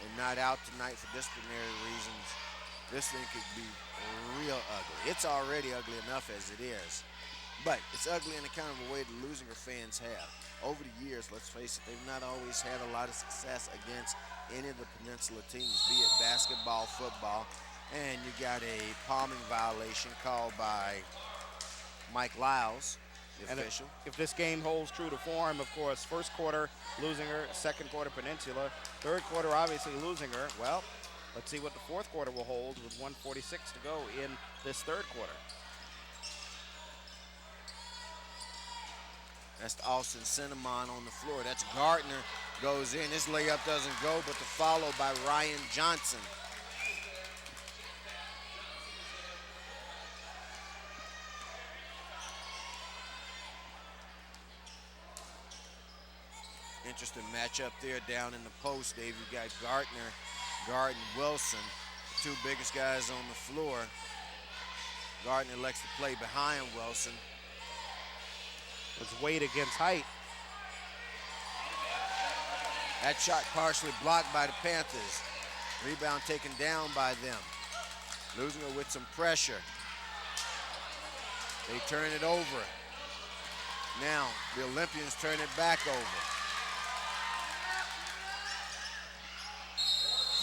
and not out tonight for disciplinary reasons. This thing could be real ugly. It's already ugly enough as it is. But it's ugly in the kind of a way the Leuzinger fans have. Over the years, let's face it, they've not always had a lot of success against any of the Peninsula teams, be it basketball, football. And you got a palming violation called by Mike Lyles, the official. If this game holds true to form, of course, first quarter, Leuzinger, second quarter, Peninsula. Third quarter, obviously, Leuzinger. Well, Let's see what the fourth quarter will hold with 1:46 to go in this third quarter. That's Austin Cinnamon on the floor. That's Gardner goes in. His layup doesn't go, but the follow by Ryan Johnson. Interesting matchup there down in the post, Dave. You got Gardner, Wilson, the two biggest guys on the floor. Gardner likes to play behind Wilson. It's weight against height. That shot partially blocked by the Panthers. Rebound taken down by them. Leuzinger with some pressure. They turn it over. Now the Olympians turn it back over.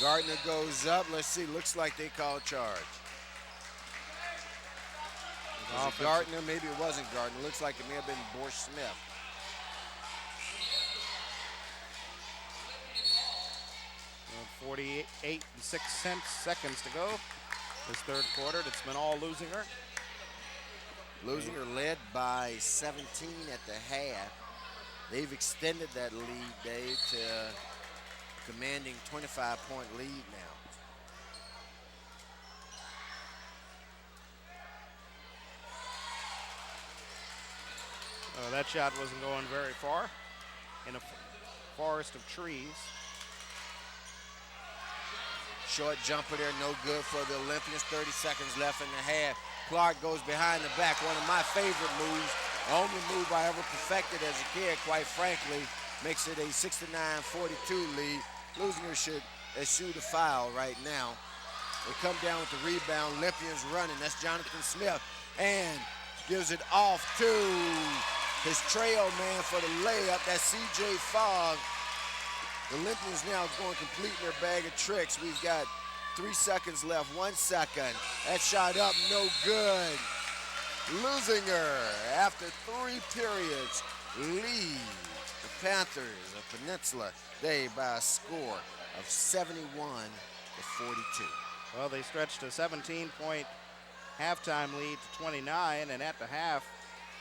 Gardner goes up. Let's see. Looks like they call charge. Was it Gardner? Maybe it wasn't Gardner. Looks like it may have been Borsch Smith. Well, 48 and 6 seconds to go. This third quarter, it's been all Leuzinger. Leuzinger led by 17 at the half. They've extended that lead, Dave, to commanding 25-point lead now. That shot wasn't going very far in a forest of trees. Short jumper there, no good for the Olympians. 30 seconds left in the half. Clark goes behind the back, one of my favorite moves. The only move I ever perfected as a kid, quite frankly. Makes it a 69-42 lead. Leuzinger should eschew the foul right now. They come down with the rebound. Olympians running. That's Jonathan Smith. And gives it off to his trail man for the layup. That's C.J. Fogg. The Olympians now going complete in their bag of tricks. We've got 3 seconds left, 1 second. That shot up, no good. Leuzinger, after 3 periods, lead the Panthers of Penninsula today by a score of 71-42. Well, they stretched a 17-point halftime lead to 29, and at the half,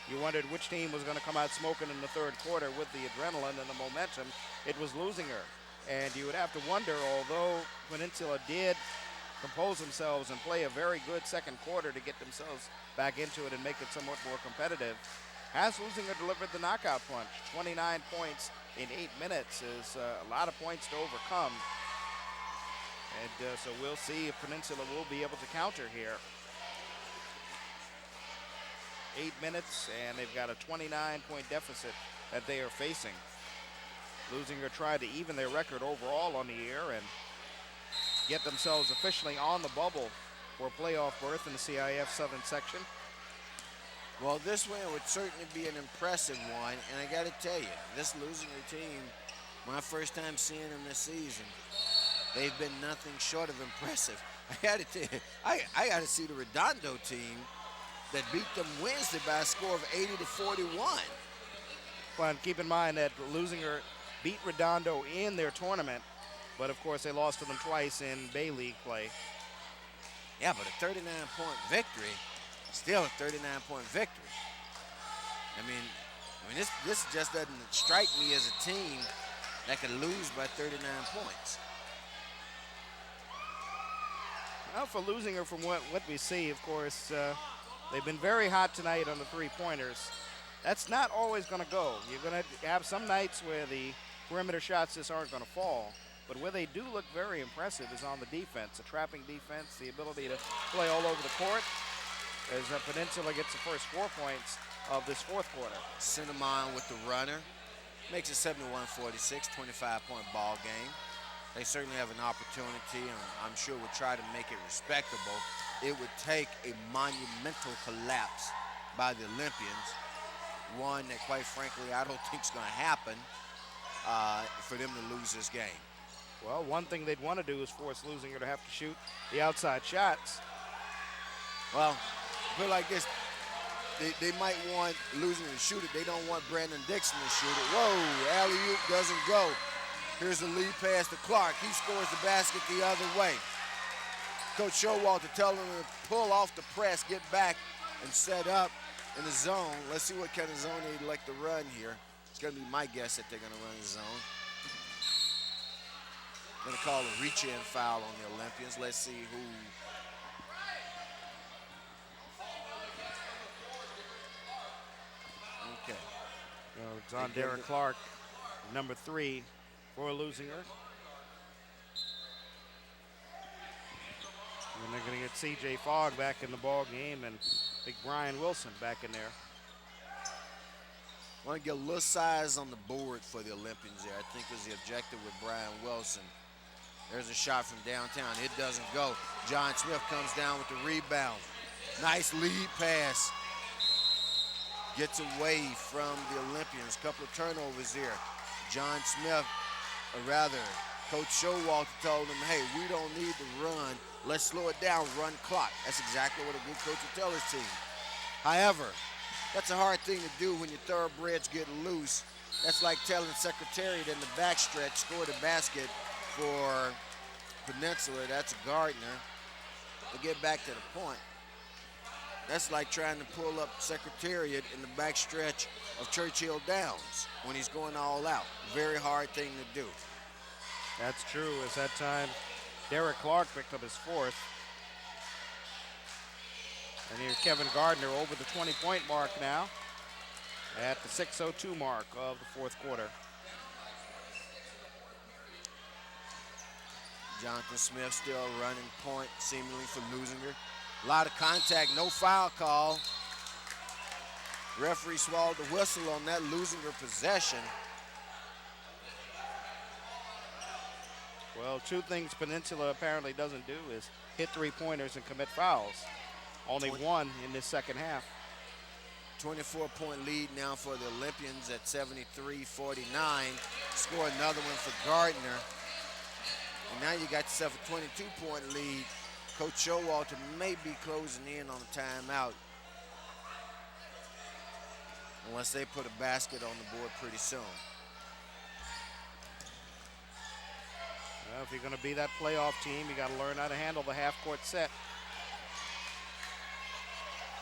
you wondered which team was going to come out smoking in the third quarter with the adrenaline and the momentum. It was Leuzinger. And you would have to wonder, although Penninsula did compose themselves and play a very good second quarter to get themselves back into it and make it somewhat more competitive, has Leuzinger delivered the knockout punch? 29 points in 8 minutes is a lot of points to overcome. And so we'll see if Penninsula will be able to counter here. 8 minutes, and they've got a 29-point deficit that they are facing. Leuzinger tried to even their record overall on the year and get themselves officially on the bubble for a playoff berth in the CIF Southern Section. Well, this win would certainly be an impressive one, and I got to tell you, this Leuzinger team, my first time seeing them this season, they've been nothing short of impressive. I got to tell you, I got to see the Redondo team that beat them Wednesday by a score of 80-41. Well, and keep in mind that Leuzinger beat Redondo in their tournament, but of course they lost to them twice in Bay League play. Yeah, but a 39-point victory, still a 39-point victory. I mean this just doesn't strike me as a team that could lose by 39 points. Well, for Leuzinger, from what we see, of course, they've been very hot tonight on the three-pointers. That's not always going to go. You're going to have some nights where the perimeter shots just aren't going to fall. But where they do look very impressive is on the defense, the trapping defense, the ability to play all over the court as Penninsula gets the first 4 points of this fourth quarter. Cinnamon with the runner. Makes it 71-46, 25-point ball game. They certainly have an opportunity, and I'm sure will try to make it respectable. It would take a monumental collapse by the Olympians, one that, quite frankly, I don't think is going to happen for them to lose this game. Well, one thing they'd want to do is force Leuzinger to have to shoot the outside shots. Well, put it like this. They might want Leuzinger to shoot it. They don't want Brandon Dixon to shoot it. Whoa, alley-oop doesn't go. Here's the lead pass to Clark. He scores the basket the other way. Coach Showalter telling him to pull off the press, get back, and set up in the zone. Let's see what kind of zone they'd like to run here. It's going to be my guess that they're going to run the zone. Going to call a reach-in foul on the Olympians. Let's see who. Okay. It's on Derek Clark, number 3 for Leuzinger. And they're going to get C.J. Fogg back in the ball game and big Brian Wilson back in there. Want to get a little size on the board for the Olympians there. I think was the objective with Brian Wilson. There's a shot from downtown. It doesn't go. John Smith comes down with the rebound. Nice lead pass. Gets away from the Olympians. Couple of turnovers here. John Smith, or rather, Coach Showalter told him, hey, we don't need to run. Let's slow it down, run clock. That's exactly what a good coach would tell his team. However, that's a hard thing to do when your thoroughbreds get loose. That's like telling Secretariat in the backstretch, score the basket for Penninsula. That's Gardner. To get back to the point, that's like trying to pull up Secretariat in the backstretch of Churchill Downs when he's going all out. Very hard thing to do. That's true. As that time, Derek Clark picked up his 4th. And here's Kevin Gardner over the 20-point mark now at the 6:02 mark of the 4th quarter. Jonathan Smith still running point, seemingly for Leuzinger. A lot of contact, no foul call. Referee swallowed the whistle on that Leuzinger possession. Well, 2 things Peninsula apparently doesn't do is hit 3-pointers and commit fouls. Only 1 in this second half. 24-point lead now for the Olympians at 73-49. Score another one for Gardner. And now you got yourself a 22-point lead. Coach Showalter may be closing in on a timeout. Unless they put a basket on the board pretty soon. Well, if you're going to be that playoff team, you got to learn how to handle the half-court set.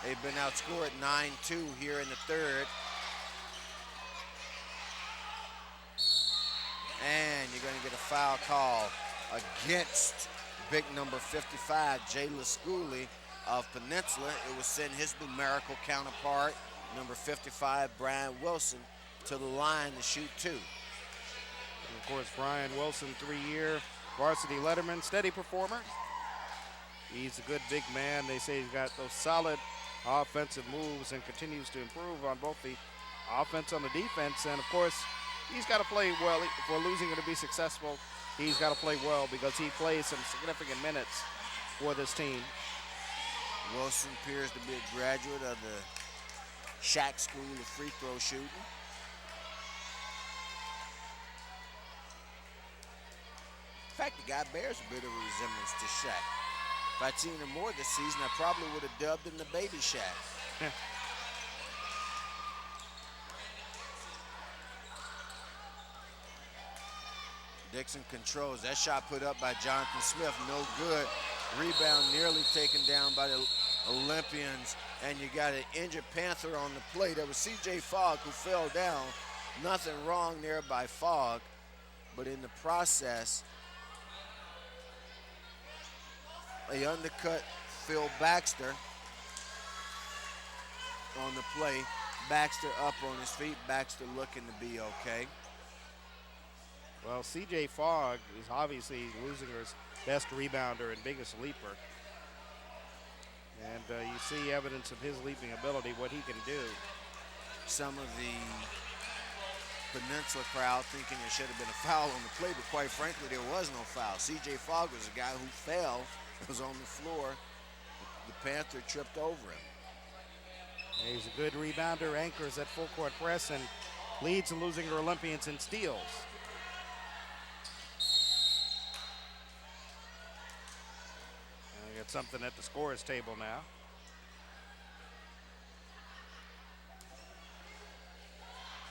They've been outscored 9-2 here in the 3rd. And you're going to get a foul call against big number 55, Jayla Schooley of Peninsula. It will send his numerical counterpart, number 55, Brian Wilson, to the line to shoot 2. And of course, Brian Wilson, 3-year varsity letterman, steady performer. He's a good big man. They say he's got those solid offensive moves and continues to improve on both the offense and the defense. And of course, he's got to play well for Leuzinger to be successful. He's got to play well because he plays some significant minutes for this team. Wilson appears to be a graduate of the Shack School of Free Throw Shooting. In fact, the guy bears a bit of a resemblance to Shaq. If I'd seen him more this season, I probably would have dubbed him the Baby Shaq. Dixon controls. That shot put up by Jonathan Smith, no good. Rebound nearly taken down by the Olympians. And you got an injured Panther on the play. That was C.J. Fogg who fell down. Nothing wrong there by Fogg. But in the process, they undercut Phil Baxter on the play. Baxter up on his feet. Baxter looking to be okay. Well, C.J. Fogg is obviously Leuzinger's best rebounder and biggest leaper. And you see evidence of his leaping ability, what he can do. Some of the Peninsula crowd thinking there should have been a foul on the play, but quite frankly, there was no foul. C.J. Fogg was a guy who fell, was on the floor. The Panther tripped over him. He's a good rebounder, anchors at full court press, and leads the Leuzinger Olympians in steals. And we got something at the scorer's table now.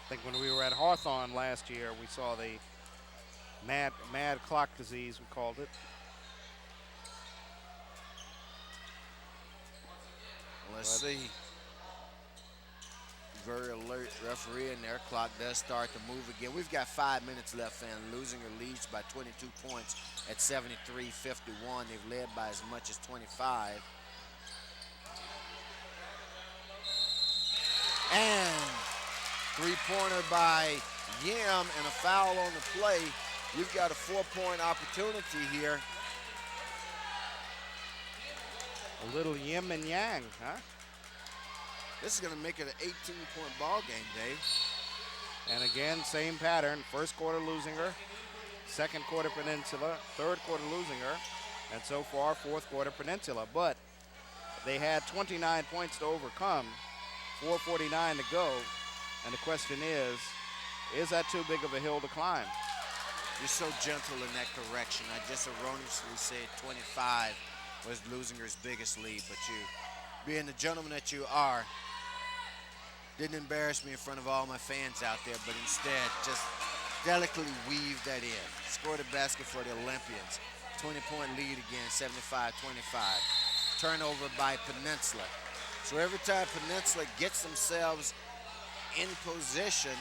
I think when we were at Hawthorne last year, we saw the mad clock disease, we called it. Let's see. Very alert referee in there. Clock does start to move again. We've got 5 minutes left, and Leuzinger leads by 22 points at 73-51. They've led by as much as 25. And three-pointer by Yim and a foul on the play. You've got a 4-point opportunity here. A little yin and yang, huh? This is going to make it an 18-point ball game, Dave. And again, same pattern. First quarter Leuzinger, second quarter Peninsula, third quarter Leuzinger, and so far fourth quarter Peninsula. But they had 29 points to overcome, 4:49 to go, and the question is that too big of a hill to climb? You're so gentle in that correction. I just erroneously said 25 was Leuzinger's biggest lead, but you, being the gentleman that you are, didn't embarrass me in front of all my fans out there, but instead just delicately weaved that in. Scored a basket for the Olympians. 20-point lead again, 75-25. Turnover by Peninsula. So every time Peninsula gets themselves in position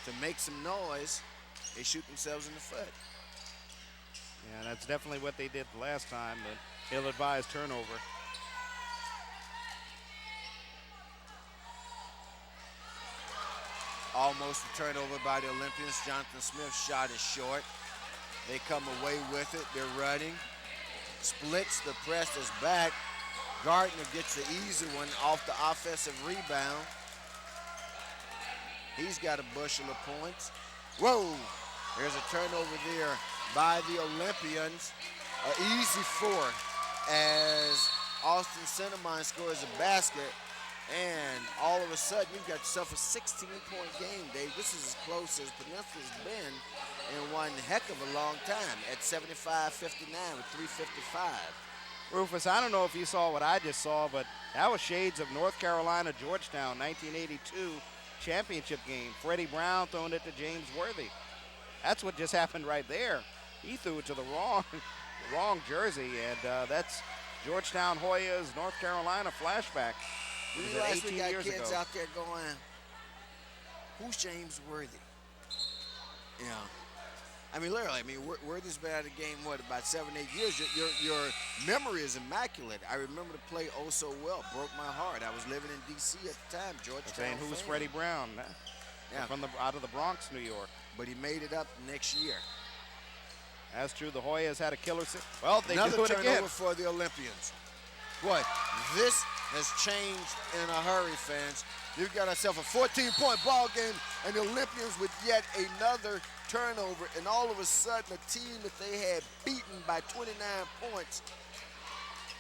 to make some noise, they shoot themselves in the foot. Yeah, that's definitely what they did the last time, the ill-advised turnover. Almost a turnover by the Olympians. Jonathan Smith's shot is short. They come away with it. They're running. Splits, the press is back. Gardner gets the easy one off the offensive rebound. He's got a bushel of points. Whoa! There's a turnover there by the Olympians. An easy four as Austin Centermine scores a basket. And all of a sudden, you've got yourself a 16-point game, Dave. This is as close as Peninsula's been in one heck of a long time at 75-59 with 3:55. Rufus, I don't know if you saw what I just saw, but that was shades of North Carolina, Georgetown, 1982 championship game. Freddie Brown throwing it to James Worthy. That's what just happened right there. He threw it to the wrong jersey, and that's Georgetown Hoyas, North Carolina flashback. We realize we got kids ago. out there going, who's James Worthy? You know, I mean, literally, Worthy's been out of the game, what, about 7-8 years? Your memory is immaculate. I remember the play oh so well. Broke my heart. I was living in D.C. at the time, Georgetown. Saying who's Freddie Brown? Yeah. Out of the Bronx, New York. But he made it up next year. That's true. The Hoyas had a killer. Well, they Another do it turnover again. for the Olympians. Boy, this has changed in a hurry, fans. You've got yourself a 14-point ball game, and the Olympians with yet another turnover, and all of a sudden a team that they had beaten by 29 points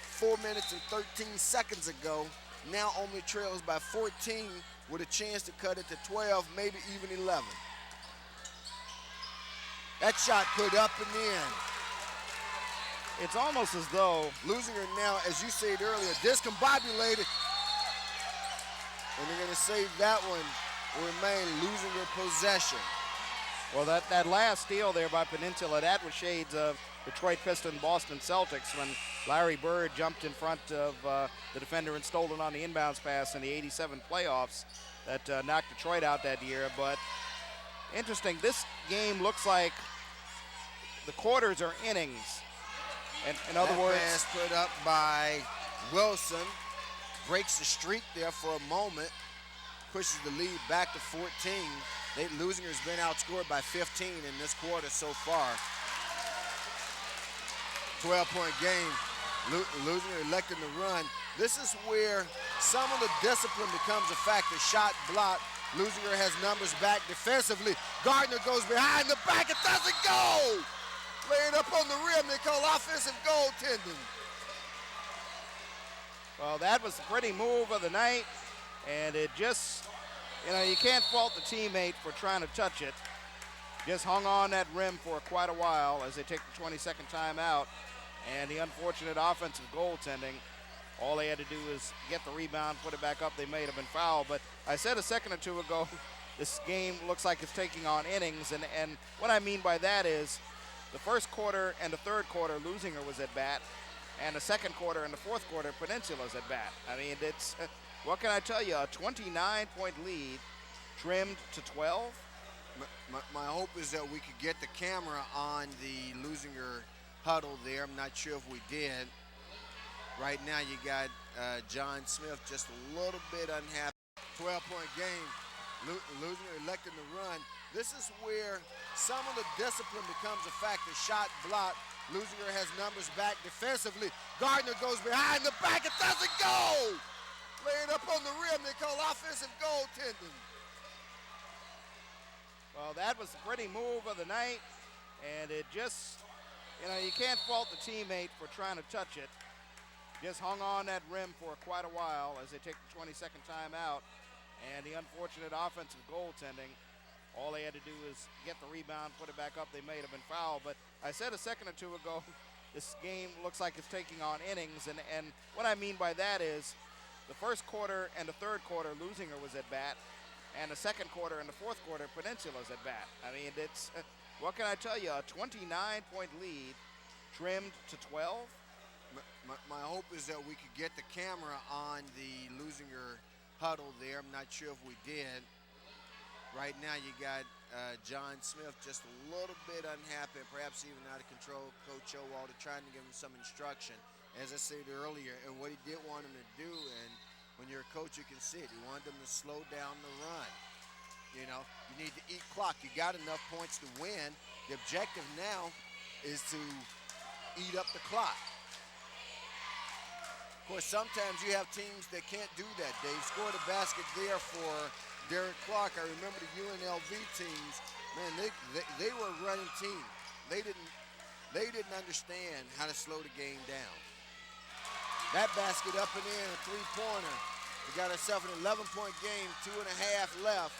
4 minutes and 13 seconds ago now only trails by 14 with a chance to cut it to 12, maybe even 11. That shot put up and in. It's almost as though Leuzinger now, as you said earlier, discombobulated. And they're going to save that one, will remain Leuzinger possession. Well, that last steal there by Peninsula, that was shades of Detroit Pistons, Boston Celtics when Larry Bird jumped in front of the defender and stole it on the inbounds pass in the '87 playoffs that knocked Detroit out that year. But interesting, this game looks like the quarters are innings. In other words, pass put up by Wilson, breaks the streak there for a moment, pushes the lead back to 14. Leuzinger's been outscored by 15 in this quarter so far. 12-point game. Leuzinger electing to run. This is where some of the discipline becomes a factor. Shot block. Leuzinger has numbers back defensively. Gardner goes behind the back. It doesn't go. Laying up on the rim, they call offensive goaltending. Well, that was the pretty move of the night, and it just, you can't fault the teammate for trying to touch it. Just hung on that rim for quite a while as they take the 22nd timeout, and the unfortunate offensive goaltending, all they had to do is get the rebound, put it back up. They may have been fouled, but I said a second or two ago, this game looks like it's taking on innings, and what I mean by that is the first quarter and the third quarter, Leuzinger was at bat. And the second quarter and the fourth quarter, Peninsula's at bat. I mean, it's, what can I tell you, a 29-point lead trimmed to 12. My hope is that we could get the camera on the Leuzinger huddle there. I'm not sure if we did. Right now you got John Smith just a little bit unhappy. 12-point game. Leuzinger electing to run. This is where some of the discipline becomes a factor. Shot, block. Leuzinger has numbers back defensively. Gardner goes behind the back. It doesn't go. Lay it up on the rim. They call offensive goaltending. Well, that was a pretty move of the night, and it just, you know, you can't fault the teammate for trying to touch it. Just hung on that rim for quite a while as they take the 22nd time out, and the unfortunate offensive goaltending. All they had to do is get the rebound, put it back up. They may have been fouled, but I said a second or two ago, this game looks like it's taking on innings, and what I mean by that is the first quarter and the third quarter, Leuzinger was at bat, and the second quarter and the fourth quarter, Peninsula's at bat. I mean, it's, what can I tell you, a 29-point lead trimmed to 12. My hope is that we could get the camera on the Leuzinger huddle there. I'm not sure if we did. Right now you got John Smith just a little bit unhappy, perhaps even out of control. Coach Showalter trying to give him some instruction, as I said earlier, and what he did want him to do, and when you're a coach you can see it, he wanted them to slow down the run. You know, you need to eat clock. You got enough points to win. The objective now is to eat up the clock. Of course, sometimes you have teams that can't do that. Dave scored a basket there for Derek Clark. I remember the UNLV teams, man, they were a running team. They didn't understand how to slow the game down. That basket up and in, a three-pointer. We got ourselves an 11-point game, 2.5 left.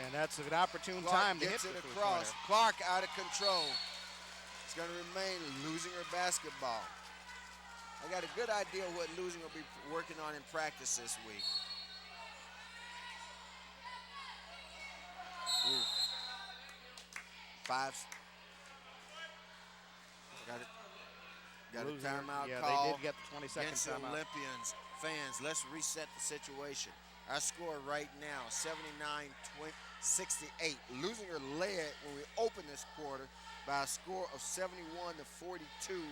And that's an opportune Clark time to hit gets it the across. three-pointer. Clark out of control. It's going to remain Leuzinger basketball. I got a good idea what Leuzinger will be working on in practice this week. Ooh. Five. Got a timeout call. They did get the 22nd against the timeout. Olympians. Fans, let's reset the situation. Our score right now, 79-68. Leuzinger led when we opened this quarter by a score of 71-42.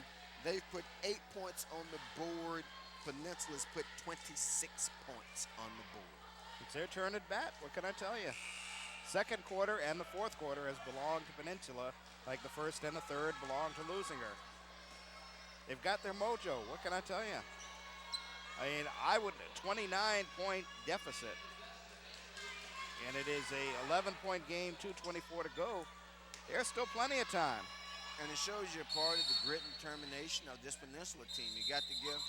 They've put 8 points on the board. Peninsula's put 26 points on the board. It's their turn at bat. What can I tell you? Second quarter and the fourth quarter has belonged to Peninsula, like the first and the third belonged to Leuzinger. They've got their mojo. What can I tell you? I mean, 29-point deficit. And it is a 11-point game, 2:24 to go. There's still plenty of time. And it shows you part of the grit and determination of this Peninsula team. You got to give.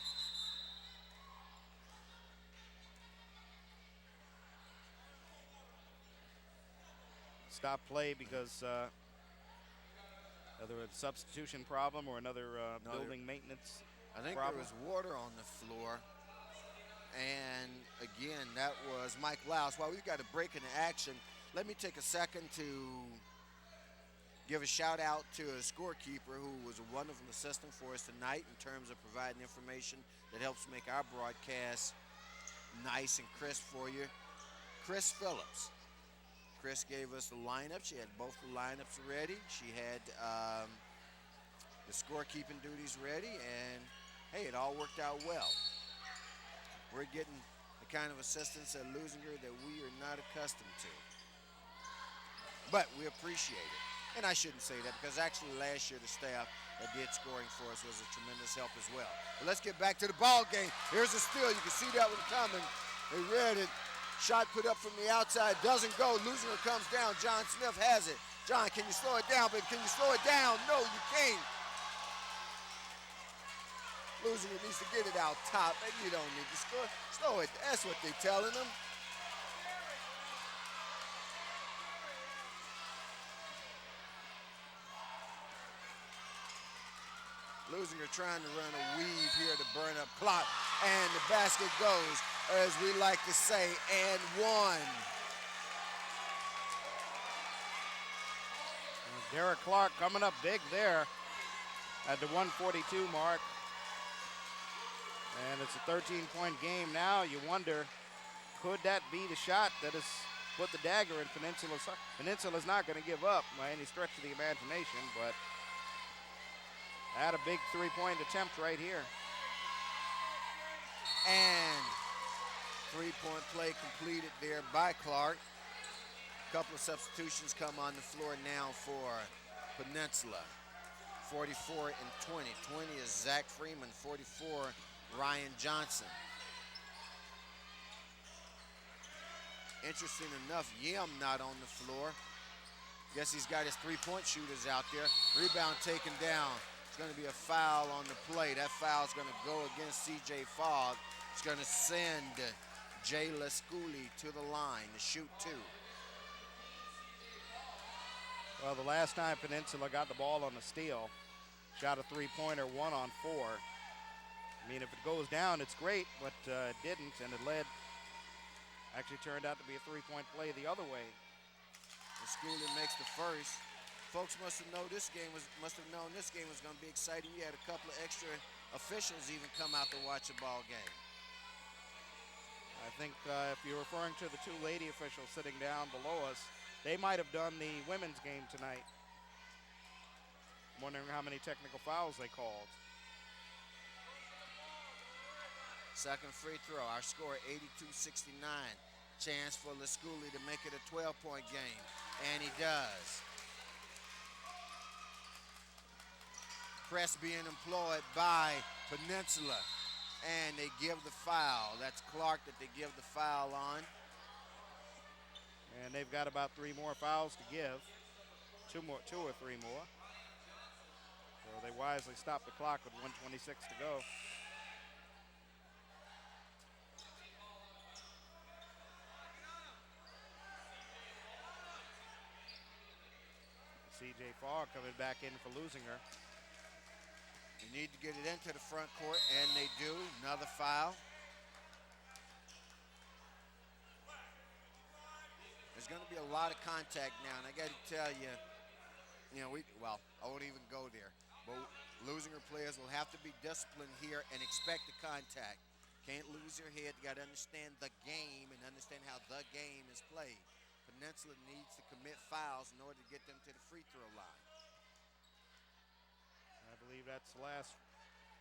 Stop play because either a substitution problem or another building maintenance I think problem. there was water on the floor. And again, that was Mike Louse. While we've got a break in the action, let me take a second to give a shout out to a scorekeeper who was a wonderful assistant for us tonight in terms of providing information that helps make our broadcast nice and crisp for you. Chris Phillips. Chris gave us the lineup. She had both the lineups ready. She had the scorekeeping duties ready, and hey, it all worked out well. We're getting the kind of assistance at Leuzinger that we are not accustomed to. But we appreciate it. And I shouldn't say that because actually last year the staff that did scoring for us was a tremendous help as well. But let's get back to the ball game. Here's a steal. You can see that one coming. They read it. Shot put up from the outside. Doesn't go. Leuzinger comes down. John Smith has it. John, can you slow it down, baby? Can you slow it down? No, you can't. Leuzinger needs to get it out top. Maybe you don't need to score. Slow it. That's what they're telling them. Leuzinger trying to run a weave here to burn up clock. And the basket goes, as we like to say, and one. Derek Clark coming up big there at the 142 mark. And it's a 13-point game now. You wonder, could that be the shot that has put the dagger in Peninsula? Peninsula's not going to give up by any stretch of the imagination, but had a big three-point attempt right here. And three-point play completed there by Clark. A couple of substitutions come on the floor now for Peninsula. 44 and 20. 20 is Zach Freeman, 44, Ryan Johnson. Interesting enough, Yim not on the floor. Guess he's got his three-point shooters out there. Rebound taken down. It's going to be a foul on the play. That foul is going to go against C.J. Fogg. It's going to send Jay Lesculi to the line to shoot two. Well, the last time Peninsula got the ball on the steal, shot a three-pointer, 1 on 4. I mean, if it goes down, it's great, but it didn't, and it actually turned out to be a three-point play the other way. Lesculi makes the first. Folks must have known this game was going to be exciting. We had a couple of extra officials even come out to watch a ball game. I think if you're referring to the two lady officials sitting down below us, they might have done the women's game tonight. I'm wondering how many technical fouls they called. Second free throw. Our score 82-69. Chance for Lesculi to make it a 12-point game, and he does. Press being employed by Peninsula, and they give the foul. That's Clark that they give the foul on. And they've got about 3 more fouls to give, 2 or 3 more. So they wisely stopped the clock with 1:26 to go. C.J. Fogg coming back in for Leuzinger. You need to get it into the front court, and they do. Another foul. There's going to be a lot of contact now, and I got to tell you, I won't even go there. But Leuzinger players will have to be disciplined here and expect the contact. Can't lose your head. You got to understand the game and understand how the game is played. Peninsula needs to commit fouls in order to get them to the free throw line. I believe that's the last.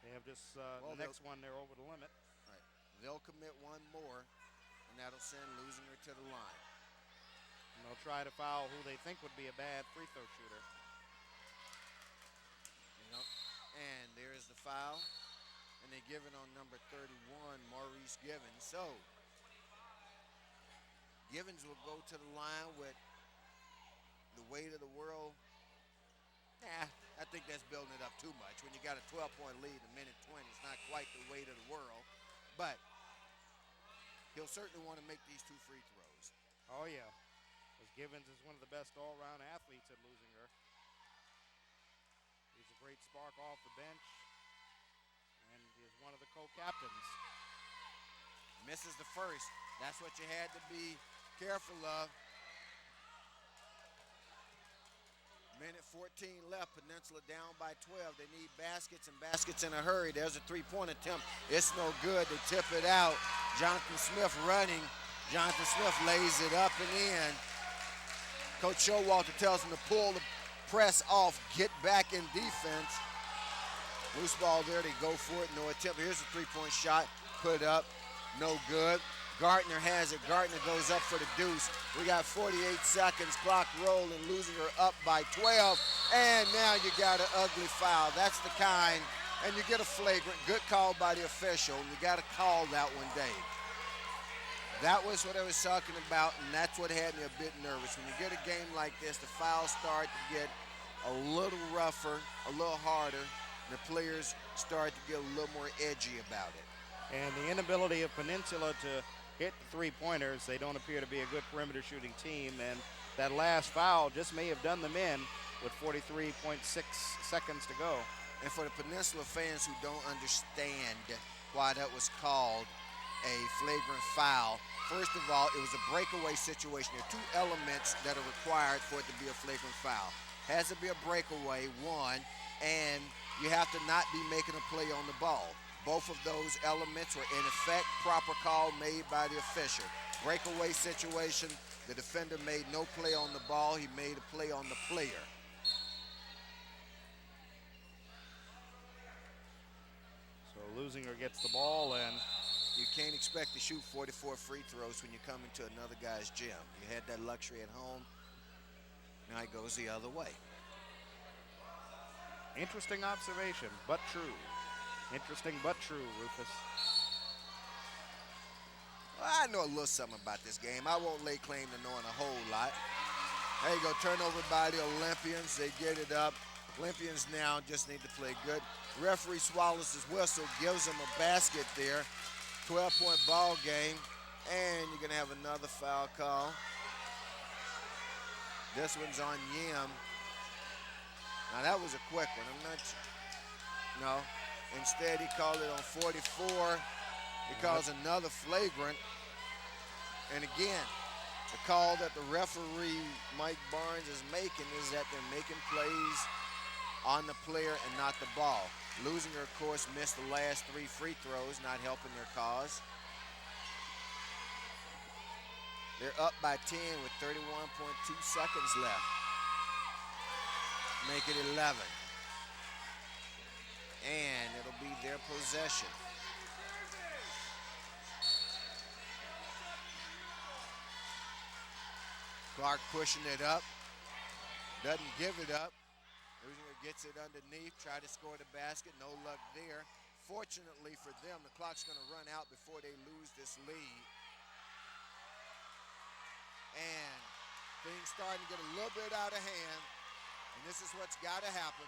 They have just the next one, they're over the limit. Right. They'll commit one more, and that'll send Leuzinger to the line. And they'll try to foul who they think would be a bad free throw shooter. And there's the foul, and they give it on number 31, Maurice Givens. So Givens will go to the line with the weight of the world. I think that's building it up too much. When you got a 12-point lead in a minute 20, it's not quite the weight of the world. But he'll certainly want to make these 2 free throws. Oh, yeah. Because Givens is one of the best all-around athletes at Leuzinger. He's a great spark off the bench. And he is one of the co-captains. Misses the first. That's what you had to be careful of. Minute 14 left. Peninsula down by 12. They need baskets, and baskets in a hurry. There's a three-point attempt. It's no good. They tip it out. Jonathan Smith running. Jonathan Smith lays it up and in. Coach Showalter tells him to pull the press off, get back in defense. Loose ball there. They go for it. No attempt. Here's a three-point shot. Put up. No good. Gardner has it. Gardner goes up for the deuce. We got 48 seconds. Clock rolling. Leuzinger up by 12. And now you got an ugly foul. That's the kind. And you get a flagrant. Good call by the official. You got to call that one, Dave. That was what I was talking about, and that's what had me a bit nervous. When you get a game like this, the fouls start to get a little rougher, a little harder. The players start to get a little more edgy about it. And the inability of Peninsula to hit the three-pointers, they don't appear to be a good perimeter shooting team, and that last foul just may have done them in with 43.6 seconds to go. And for the Peninsula fans who don't understand why that was called a flagrant foul, first of all, it was a breakaway situation. There are 2 elements that are required for it to be a flagrant foul. Has to be a breakaway, one, and you have to not be making a play on the ball. Both of those elements were in effect. Proper call made by the official. Breakaway situation. The defender made no play on the ball. He made a play on the player. So Leuzinger gets the ball, and you can't expect to shoot 44 free throws when you come into another guy's gym. You had that luxury at home. Now it goes the other way. Interesting observation, but true. Interesting but true, Rufus. Well, I know a little something about this game. I won't lay claim to knowing a whole lot. There you go, turnover by the Olympians. They get it up. Olympians now just need to play good. Referee swallows his whistle, gives them a basket there. 12-point ball game, and you're gonna have another foul call. This one's on Yim. Now that was a quick one. I'm not. No. Instead, he called it on 44. He calls another flagrant. And again, the call that the referee, Mike Barnes, is making is that they're making plays on the player and not the ball. Leuzinger, of course, missed the last 3 free throws, not helping their cause. They're up by 10 with 31.2 seconds left. Make it 11. And it'll be their possession. Clark pushing it up. Doesn't give it up. Leuzinger gets it underneath, try to score the basket, no luck there. Fortunately for them, the clock's gonna run out before they lose this lead. And things starting to get a little bit out of hand, and this is what's gotta happen.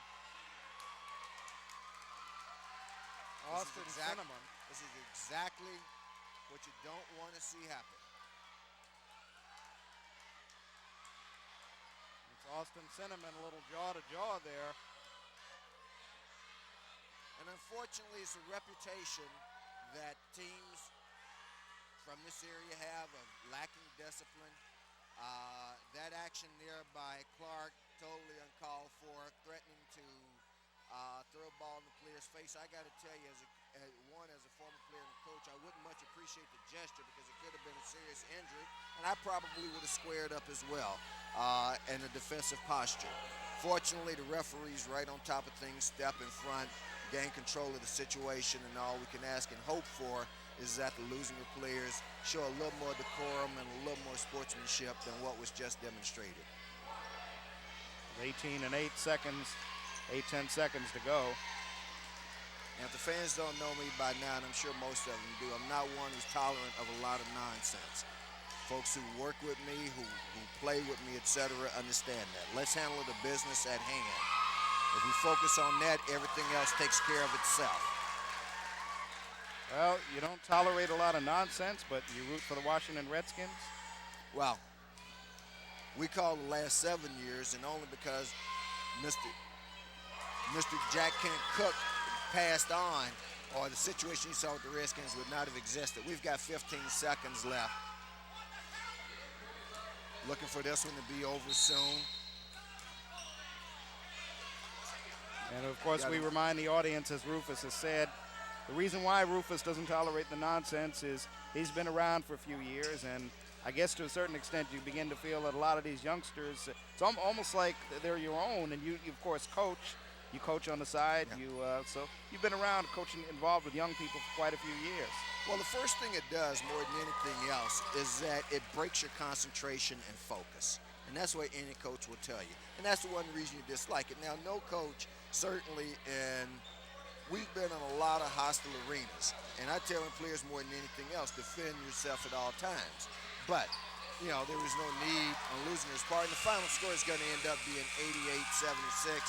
Austin Cinnamon. This is exactly what you don't want to see happen. It's Austin Cinnamon, a little jaw-to-jaw there. And unfortunately, it's a reputation that teams from this area have of lacking discipline. That action there by Clark, totally uncalled for, threatening to throw a ball in the player's face. I got to tell you, as a former player and a coach, I wouldn't much appreciate the gesture because it could have been a serious injury, and I probably would have squared up as well in a defensive posture. Fortunately, the referee's right on top of things, step in front, gain control of the situation, and all we can ask and hope for is that the Leuzinger players show a little more decorum and a little more sportsmanship than what was just demonstrated. 18 and 8 seconds. 10 seconds to go. And if the fans don't know me by now, and I'm sure most of them do, I'm not one who's tolerant of a lot of nonsense. Folks who work with me, who play with me, etc., understand that. Let's handle the business at hand. If we focus on that, everything else takes care of itself. Well, you don't tolerate a lot of nonsense, but you root for the Washington Redskins? Well, we call the last 7 years, and only because Mr. Jack Kent Cook passed on, or the situation you saw with the Redskins would not have existed. We've got 15 seconds left. Looking for this one to be over soon. And of course, we remind the audience, as Rufus has said, the reason why Rufus doesn't tolerate the nonsense is he's been around for a few years, and I guess to a certain extent you begin to feel that a lot of these youngsters, it's almost like they're your own, and you of course coach. You coach on the side, yeah. So you've been around coaching, involved with young people for quite a few years. Well, the first thing it does more than anything else is that it breaks your concentration and focus. And that's what any coach will tell you. And that's the one reason you dislike it. Now, no coach, certainly, and we've been in a lot of hostile arenas. And I tell players more than anything else, defend yourself at all times. But, there was no need on Leuzinger's part. And the final score is going to end up being 88-76.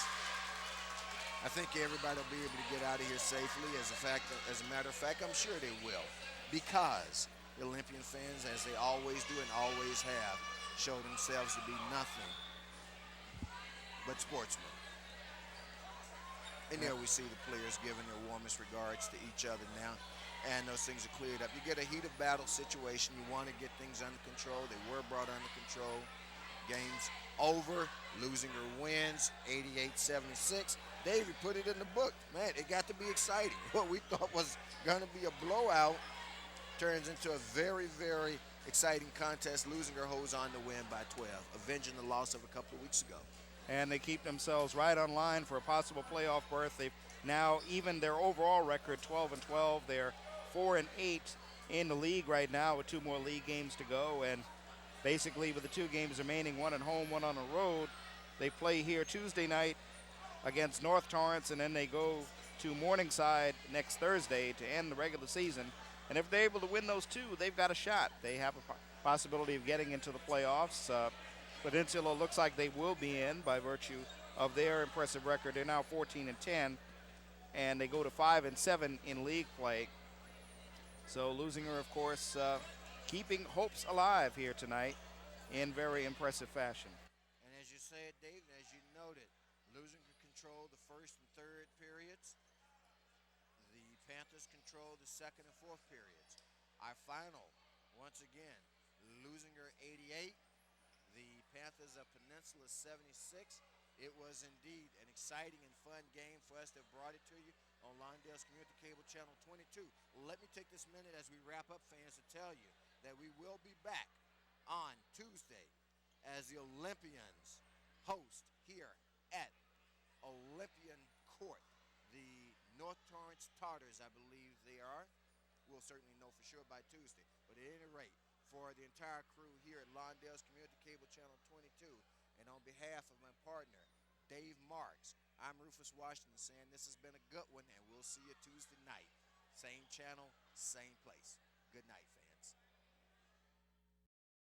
I think everybody will be able to get out of here safely. As a matter of fact, I'm sure they will, because the Olympian fans, as they always do and always have, show themselves to be nothing but sportsmen. And there we see the players giving their warmest regards to each other now, and those things are cleared up. You get a heated battle situation. You want to get things under control. They were brought under control. Game's over. Leuzinger wins 88-76. Davey put it in the book. Man, it got to be exciting. What we thought was going to be a blowout turns into a very, very exciting contest. Leuzinger holds on to win by 12, avenging the loss of a couple of weeks ago. And they keep themselves right on line for a possible playoff berth. They've now even their overall record, 12-12. They're 4-8 in the league right now with 2 more league games to go. And basically with the 2 games remaining, 1 at home, 1 on the road, they play here Tuesday night against North Torrance, and then they go to Morningside next Thursday to end the regular season. And if they're able to win those 2, they've got a shot. They have a possibility of getting into the playoffs. Penninsula looks like they will be in by virtue of their impressive record. They're now 14-10, and they go to 5-7 in league play. So Leuzinger, of course, keeping hopes alive here tonight in very impressive fashion. And as you said, Dave, and as you noted, Leuzinger controlled the first and third periods. The Panthers controlled the second and fourth periods. Our final, once again, Leuzinger 88, the Panthers of Penninsula 76. It was indeed an exciting and fun game for us that brought it to you on Lawndale's Community Cable Channel 22. Let me take this minute as we wrap up, fans, to tell you that we will be back on Tuesday as the Olympians host here at Olympian Court. The North Torrance Tartars, I believe they are. We'll certainly know for sure by Tuesday. But at any rate, for the entire crew here at Lawndale's Community Cable Channel 22, and on behalf of my partner, Dave Marks, I'm Rufus Washington saying this has been a good one, and we'll see you Tuesday night. Same channel, same place. Good night, fans.